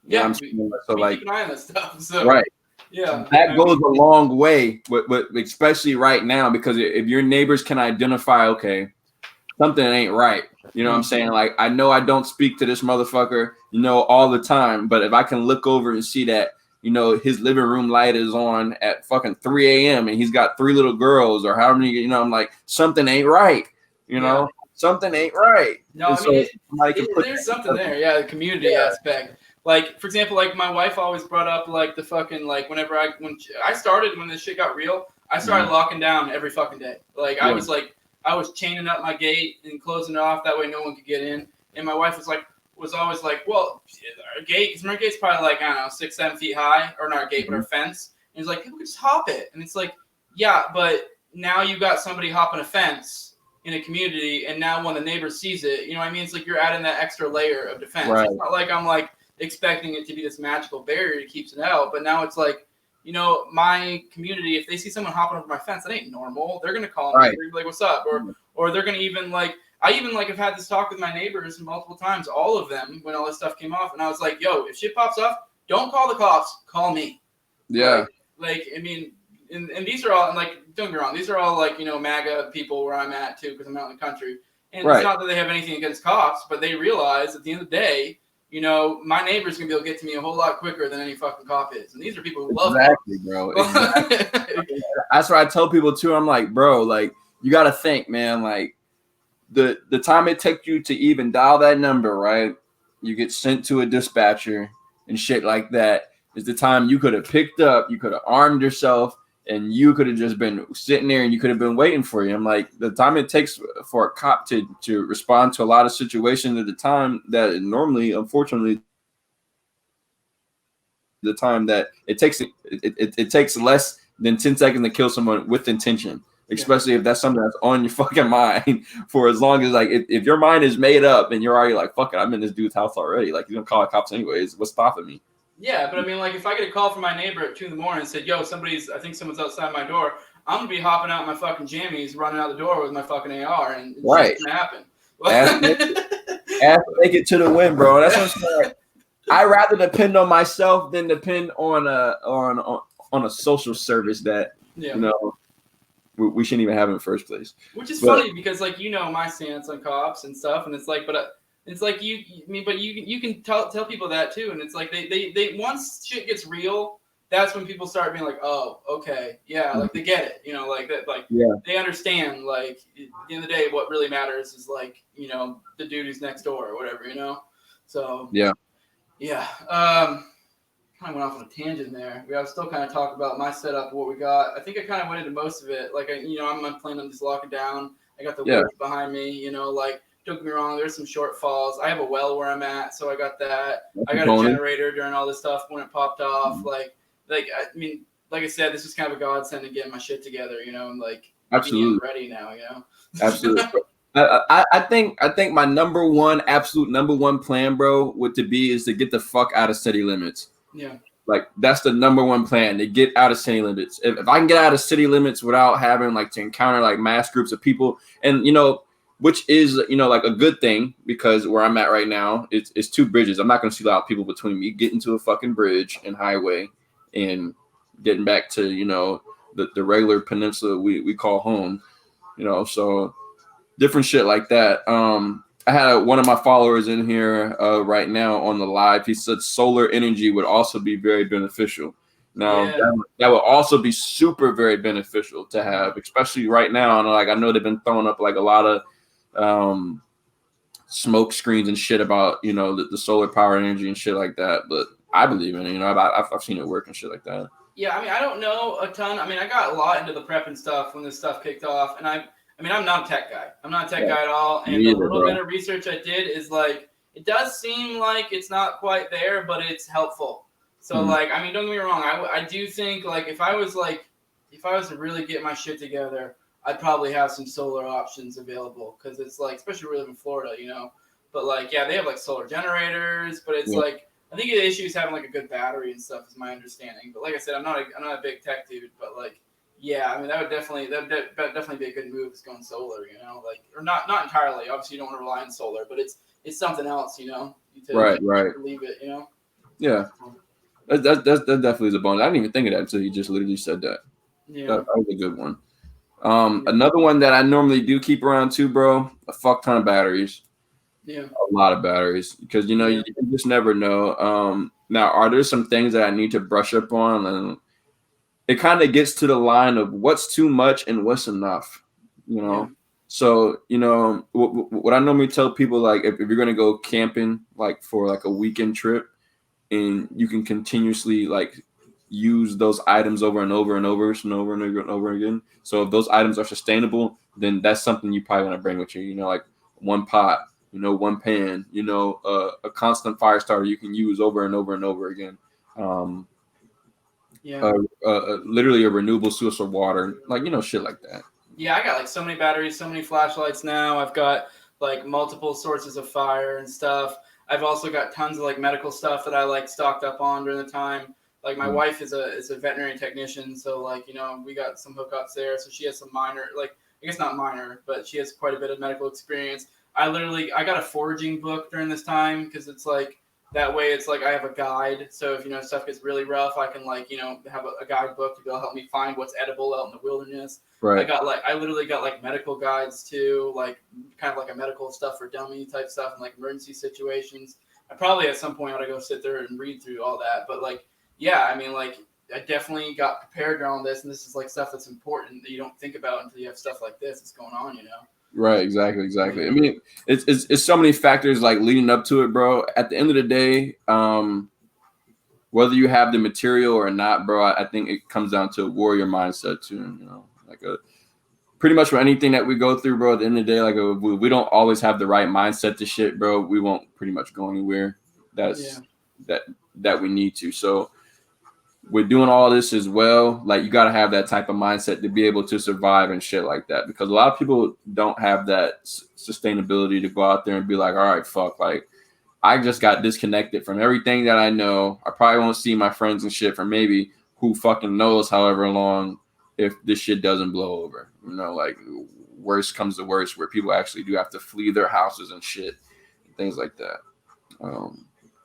You know what I'm saying? So like, keep an eye on that stuff. So right. Yeah, that goes a long way, with especially right now, because if your neighbors can identify, okay, something ain't right. You know what I'm saying? Like, I know I don't speak to this motherfucker, all the time, but if I can look over and see that, his living room light is on at fucking 3 a.m. and he's got 3 little girls or how many, I'm like, something ain't right. Something ain't right. No, I mean, there's something there. Yeah, the community aspect. Like, for example, like my wife always brought up like the fucking, like, when this shit got real, I started locking down every fucking day. Like, I was chaining up my gate and closing it off, that way no one could get in. And my wife was always like, well, our gate, because my gate's probably like, I don't know, 6-7 feet high, or not our gate, but our fence. And it's like, people could just hop it. And it's like, yeah, but now you got somebody hopping a fence in a community, and now when the neighbor sees it, you know what I mean? It's like you're adding that extra layer of defense. Right. It's not like I'm like expecting it to be this magical barrier that keeps it out, but now it's like, my community, if they see someone hopping over my fence, that ain't normal. They're gonna call me. They're gonna be like, "What's up?" Or they're gonna even like. I even like have had this talk with my neighbors multiple times, all of them, when all this stuff came off, and I was like, "Yo, if shit pops up, don't call the cops. Call me." Yeah. Like I mean, and these are all, and like, don't get me wrong, these are all like, MAGA people where I'm at too, because I'm out in the country, and it's not that they have anything against cops, but they realize at the end of the day, my neighbor's gonna be able to get to me a whole lot quicker than any fucking cop is. And these are people who love cops. Bro. Exactly. That's what I tell people too. I'm like, bro, like, you gotta think, man, like the time it took you to even dial that number, right? You get sent to a dispatcher and shit like that, is the time you could have picked up, you could have armed yourself, and you could have just been sitting there and you could have been waiting for you. I'm like, the time it takes for a cop to respond to a lot of situations at the time that normally, unfortunately, the time that it takes less than 10 seconds to kill someone with intention, especially if that's something that's on your fucking mind for as long as, like, if your mind is made up and you're already like, fuck it, I'm in this dude's house already. Like, you're gonna call the cops anyways. What's stopping me? Yeah, but I mean, like, if I get a call from my neighbor at 2 a.m. and said, "Yo, I think someone's outside my door," I'm gonna be hopping out my fucking jammies, running out the door with my fucking AR, and it's gonna happen. Make it to the win, bro. That's what I'm saying. I rather depend on myself than depend on a social service that we shouldn't even have in the first place. Which is funny because, like, my stance on cops and stuff, and it's like, it's like you can tell people that too, and it's like they once shit gets real, that's when people start being like, oh, okay, yeah, like they get it, like that, like they understand, like at the end of the day, what really matters is, like, the dude who's next door or whatever, So yeah. Kind of went off on a tangent there. I was still kind of talking about my setup, what we got. I think I kind of went into most of it. Like, I'm planning on just locking down. I got the woods behind me, like, don't get me wrong, there's some shortfalls. I have a well where I'm at, so I got that. I got a generator during all this stuff when it popped off. Like I mean, like I said, this was kind of a godsend to get my shit together, and like being ready now, Absolutely. I think my absolute number one plan, bro, is to get the fuck out of city limits. Yeah. Like, that's the number one plan, to get out of city limits. If I can get out of city limits without having, like, to encounter, like, mass groups of people, and, which is, like, a good thing, because where I'm at right now, it's 2 bridges. I'm not going to see a lot of people between me getting to a fucking bridge and highway and getting back to, the regular peninsula we call home, so different shit like that. I had one of my followers in here right now on the live. He said solar energy would also be very beneficial. Now, that would also be super very beneficial to have, especially right now. And like, I know they've been throwing up like a lot of smoke screens and shit about, the solar power energy and shit like that. But I believe in it. I've seen it work and shit like that. Yeah, I mean, I don't know a ton. I mean, I got a lot into the prep and stuff when this stuff kicked off, and I'm not a tech guy. I'm not a tech guy at all. And the little bit of research I did is, like, it does seem like it's not quite there, but it's helpful. So, like, I mean, don't get me wrong. I do think, like, if I was to really get my shit together, I'd probably have some solar options available because it's like, especially we live in Florida, But like, yeah, they have like solar generators, but it's like I think the issue is having like a good battery and stuff, is my understanding. But like I said, I'm not a big tech dude, but like, yeah, I mean that would definitely be a good move, is going solar, like, or not entirely. Obviously, you don't want to rely on solar, but it's something else, to Right. leave it, Yeah, that definitely is a bonus. I didn't even think of that until you just literally said that. Yeah, that was a good one. Another one that I normally do keep around too, bro. A fuck ton of batteries. Yeah, a lot of batteries, because you just never know. Now, are there some things that I need to brush up on? And it kind of gets to the line of what's too much and what's enough. Yeah. So what I normally tell people, like if you're gonna go camping, like for like a weekend trip, and you can continuously like use those items over and over and over and over and over and over again. So if those items are sustainable, then that's something you probably want to bring with you. Like one pot, one pan, a constant fire starter you can use over and over and over again. Literally a renewable source of water, like shit like that. Yeah, I got like so many batteries, so many flashlights now. I've got like multiple sources of fire and stuff. I've also got tons of like medical stuff that I like stocked up on during the time. Like my wife is a veterinary technician, so like we got some hookups there. So she has some minor, like I guess not minor, but she has quite a bit of medical experience. I got a foraging book during this time because it's like that way. It's like I have a guide, so if stuff gets really rough, I can like have a guidebook to be able to help me find what's edible out in the wilderness. Right. I literally got like medical guides too, like kind of like a medical stuff for dummy type stuff in like emergency situations. I probably at some point ought to go sit there and read through all that. But like, yeah, I mean, like I definitely got prepared around this, and this is like stuff that's important that you don't think about until you have stuff like this that's going on, Right, exactly. I mean, it's so many factors like leading up to it, bro. At the end of the day, whether you have the material or not, bro, I think it comes down to a warrior mindset too. Like pretty much for anything that we go through, bro. At the end of the day, like we don't always have the right mindset to shit, bro. We won't pretty much go anywhere. That we need to. So with doing all this as well, like you got to have that type of mindset to be able to survive and shit like that, because a lot of people don't have that sustainability to go out there and be like, all right, fuck, like I just got disconnected from everything that I know. I probably won't see my friends and shit for maybe who fucking knows however long if this shit doesn't blow over. Like worst comes to worst, where people actually do have to flee their houses and shit, and things like that.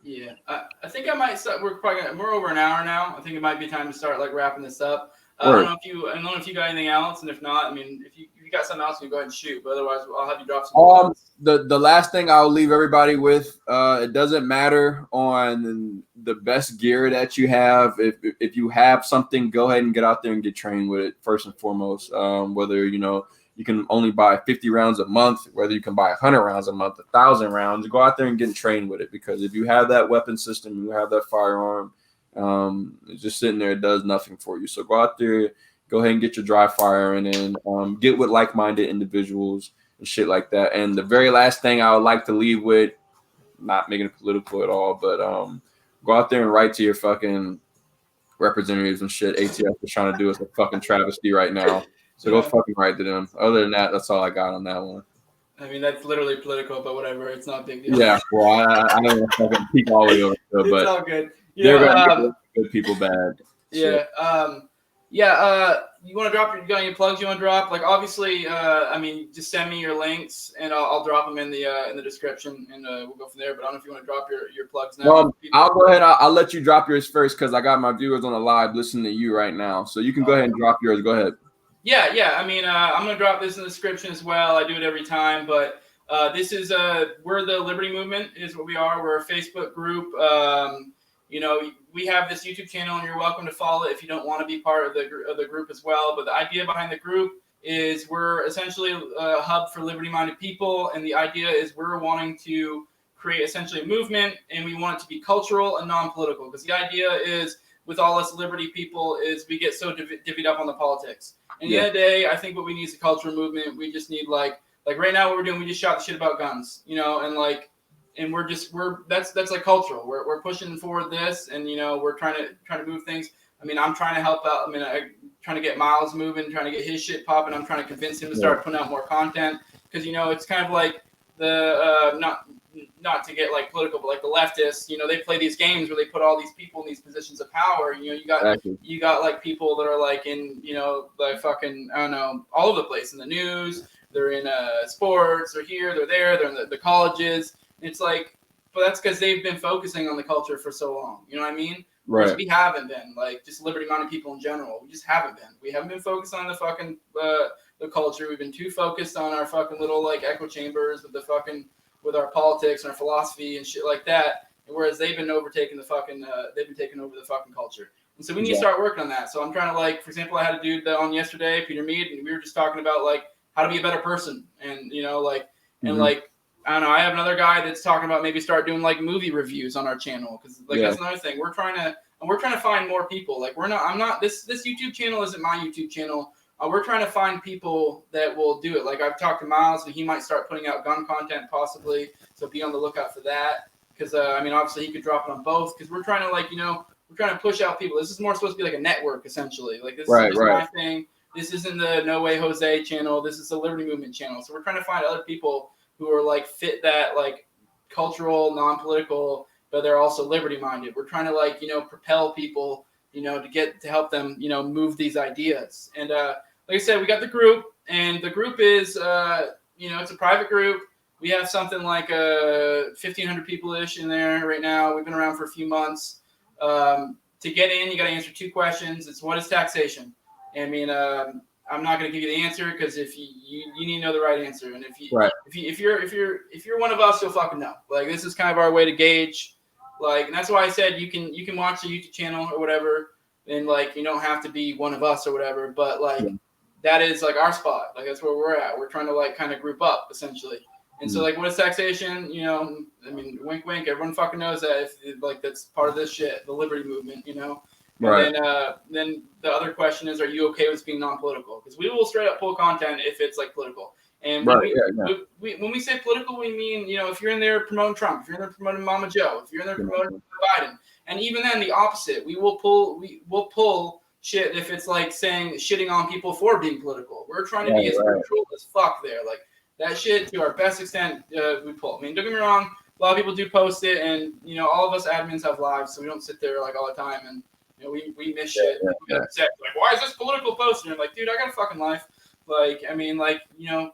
Yeah, I think I might start. We're over an hour now. I think it might be time to start like wrapping this up. I don't know if you got anything else, and if not, I mean, if you got something else, you can go ahead and shoot. But otherwise, I'll have you drop some. The last thing I'll leave everybody with, it doesn't matter on the best gear that you have. If you have something, go ahead and get out there and get trained with it first and foremost. Whether you can only buy 50 rounds a month, whether you can buy 100 rounds a month, 1,000 rounds, go out there and get trained with it. Because if you have that weapon system, you have that firearm, it's just sitting there, it does nothing for you. So go out there, go ahead and get your dry fire, and then get with like-minded individuals and shit like that. And the very last thing I would like to leave with, not making it political at all, but go out there and write to your fucking representatives and shit. ATF is trying to do us a fucking travesty right now. So go fucking write to them. Other than that, that's all I got on that one. I mean, that's literally political, but whatever. It's not a big deal. Yeah, well, I don't want to fucking peek all the way over there, but it's all good. They're gonna get good people bad. Yeah. You want to drop? You got any plugs you want to drop? Like, obviously, I mean, just send me your links, and I'll drop them in the description, and we'll go from there. But I don't know if you want to drop your plugs now. Well, I'll go ahead. I'll let you drop yours first, because I got my viewers on the live listening to you right now. So you can go ahead and drop yours. Go ahead. Yeah. I mean, I'm gonna drop this in the description as well. I do it every time, but this is we're the Liberty Movement is what we are. We're a Facebook group. We have this YouTube channel, and you're welcome to follow it if you don't want to be part of the group as well. But the idea behind the group is we're essentially a hub for liberty-minded people, and the idea is we're wanting to create essentially a movement, and we want it to be cultural and non-political. Because the idea is, with all us liberty people, is we get so divvied up on the politics. And at the end of the day, I think what we need is a cultural movement. We just need like right now what we're doing, we just shot the shit about guns, and that's like cultural. We're pushing forward this, and we're trying to move things. I mean, I'm trying to help out. I mean, trying to get Myles moving, trying to get his shit popping. I'm trying to convince him to start putting out more content because it's kind of like the not to get like political, but like the leftists, they play these games where they put all these people in these positions of power. You got like people that are like in like fucking I don't know all over the place in the news. They're in sports. They're here. They're there. They're in the colleges. It's like, but that's because they've been focusing on the culture for so long. You know what I mean? Right. We haven't been like just liberty-minded people in general. We just haven't been. We haven't been focused on the fucking the culture. We've been too focused on our fucking little like echo chambers with our politics and our philosophy and shit like that. Whereas they've been taking over the fucking culture. And so we need to start working on that. So I'm trying to like, for example, I had a dude on yesterday, Peter Mead, and we were just talking about like how to be a better person, and like I don't know. I have another guy that's talking about maybe start doing like movie reviews on our channel because that's another thing. We're trying to find more people. Like this YouTube channel isn't my YouTube channel. We're trying to find people that will do it. Like I've talked to Myles, and he might start putting out gun content possibly. So be on the lookout for that. Because obviously he could drop it on both. Because we're trying to we're trying to push out people. This is more supposed to be like a network essentially. Like this is my thing. This isn't the No Way Jose channel. This is the Liberty Movement channel. So we're trying to find other people who are like fit that like cultural, non-political, but they're also liberty-minded. We're trying to propel people, to help them, move these ideas. And like I said, we got the group, and the group is, it's a private group. We have something like 1,500 people-ish in there right now. We've been around for a few months. To get in, you got to answer 2 questions. It's what is taxation? I mean, I'm not going to give you the answer because if you need to know the right answer, and if you're one of us, you'll fucking know. Like this is kind of our way to gauge, like, and that's why I said you can watch the YouTube channel or whatever, and like you don't have to be one of us or whatever, but like that is like our spot. Like that's where we're at. We're trying to like kind of group up essentially. And so like what is taxation? I mean, wink, wink. Everyone fucking knows that like that's part of this shit, the liberty movement. And then the other question is, are you okay with being non-political? Because we will straight up pull content if it's like political. And when we say political, we mean, if you're in there promoting Trump, if you're in there promoting Mama Joe, if you're in there promoting Biden, and even then the opposite, we'll pull shit if it's like shitting on people for being political. We're trying to be as neutral as fuck there. Like that shit to our best extent, we pull. I mean, don't get me wrong, a lot of people do post it, and all of us admins have lives, so we don't sit there like all the time and. We miss shit. We get upset. Like, why is this political post? And you're like, dude, I got a fucking life. Like, I mean, like,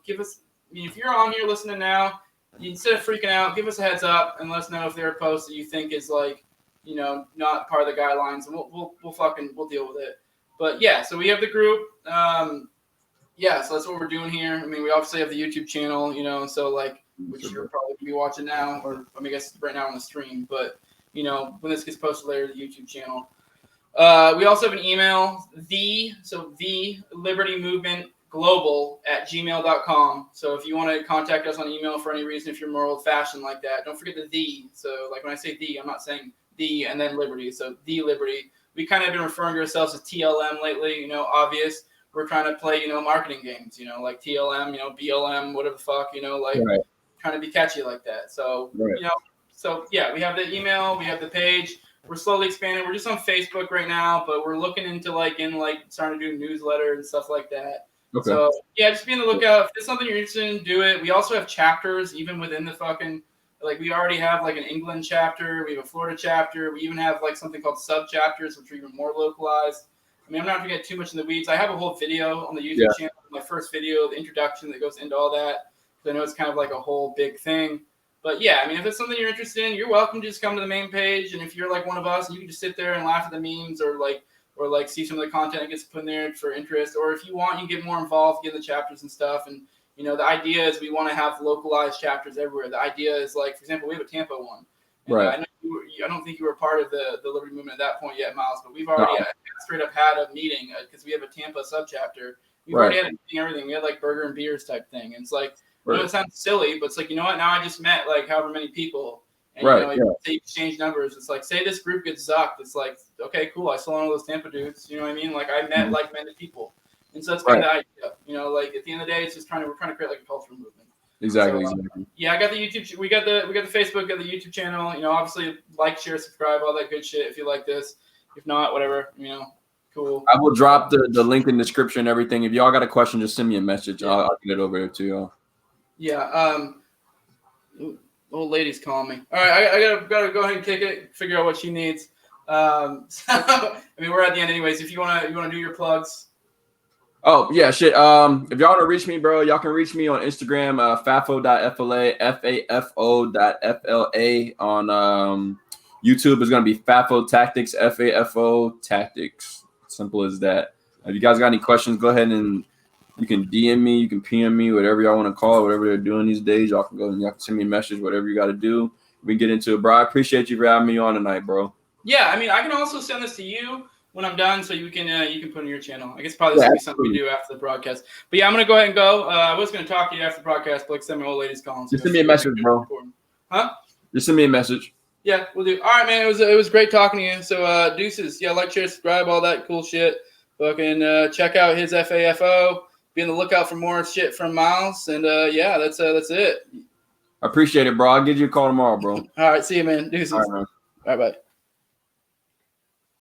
give us. I mean, if you're on here listening now, instead of freaking out, give us a heads up and let us know if there are posts that you think is like, not part of the guidelines, and we'll deal with it. But yeah, so we have the group. So that's what we're doing here. I mean, we obviously have the YouTube channel, so like, which you're probably gonna be watching now, or I mean, I guess right now on the stream, but when this gets posted later, the YouTube channel. We also have an email, the Liberty Movement Global @gmail.com. So if you want to contact us on email for any reason, if you're more old fashioned like that, don't forget the. So like when I say the, I'm not saying the and then Liberty. So the Liberty. We kind of been referring to ourselves as TLM lately. Obvious. We're trying to play marketing games. Like TLM, BLM, whatever the fuck. Trying to be catchy like that. So So yeah, we have the email, we have the page. We're slowly expanding. We're just on Facebook right now, but we're looking into starting to do a newsletter and stuff like that. Okay. So yeah, just be on the lookout. If it's something you're interested in, do it. We also have chapters even within the fucking we already have like an England chapter. We have a Florida chapter. We even have like something called sub chapters, which are even more localized. I mean, I'm not gonna get too much in the weeds. I have a whole video on the YouTube channel, my first video, the introduction that goes into all that. So I know it's kind of like a whole big thing. But yeah, I mean, if it's something you're interested in, you're welcome to just come to the main page. And if you're like one of us, you can just sit there and laugh at the memes or see some of the content that gets put in there for interest. Or if you want, you get more involved, get in the chapters and stuff. And, the idea is we want to have localized chapters everywhere. The idea is for example, we have a Tampa one. And, right. I don't think you were part of the Liberty Movement at that point yet, Myles, but we've already straight up had a meeting because we have a Tampa sub-chapter. We've already had a meeting, everything. We had burger and beers type thing. And it's like, it sounds silly, but it's like, what? Now I just met however many people, and you exchange numbers. It's like, say this group gets zucked. It's like, okay, cool. I saw one of those Tampa dudes. You know what I mean? Like I met like-minded people, and so that's kind of the idea. At the end of the day, it's just we're trying to create a cultural movement. Exactly. So, yeah, I got the YouTube. We got the Facebook, got the YouTube channel. Obviously like, share, subscribe, all that good shit. If you like this, if not, whatever. Cool. I will drop the link in the description and everything. If y'all got a question, just send me a message. Yeah. I'll get it over there to y'all. Yeah. Old lady's calling me. All right, I gotta go ahead and kick it. Figure out what she needs. So, I mean, we're at the end anyways. If you wanna do your plugs. Oh yeah, shit. If y'all want to reach me, bro, y'all can reach me on Instagram, fafo.fla, fafo.fla. On YouTube, it's gonna be Fafo Tactics, FAFO Tactics. Simple as that. If you guys got any questions, go ahead and you can DM me, you can PM me, whatever y'all want to call it, whatever they're doing these days. Y'all can go and y'all can send me a message, whatever you got to do. We can get into it, bro. I appreciate you for having me on tonight, bro. Yeah, I mean, I can also send this to you when I'm done, so you can put it on your channel. I guess probably this will be something we do after the broadcast. But yeah, I'm gonna go ahead and go. I was gonna talk to you after the broadcast, but like send my old lady's calling. Just send me a message, bro. Huh? Just send me a message. Yeah, we'll do. All right, man. It was great talking to you. So deuces. Yeah, like, share, subscribe, all that cool shit. Fucking check out his FAFO. Be on the lookout for more shit from Myles. And yeah, that's it. I appreciate it, bro. I'll give you a call tomorrow, bro. All right, see you, man. Deuces. All right, man. All right, bye.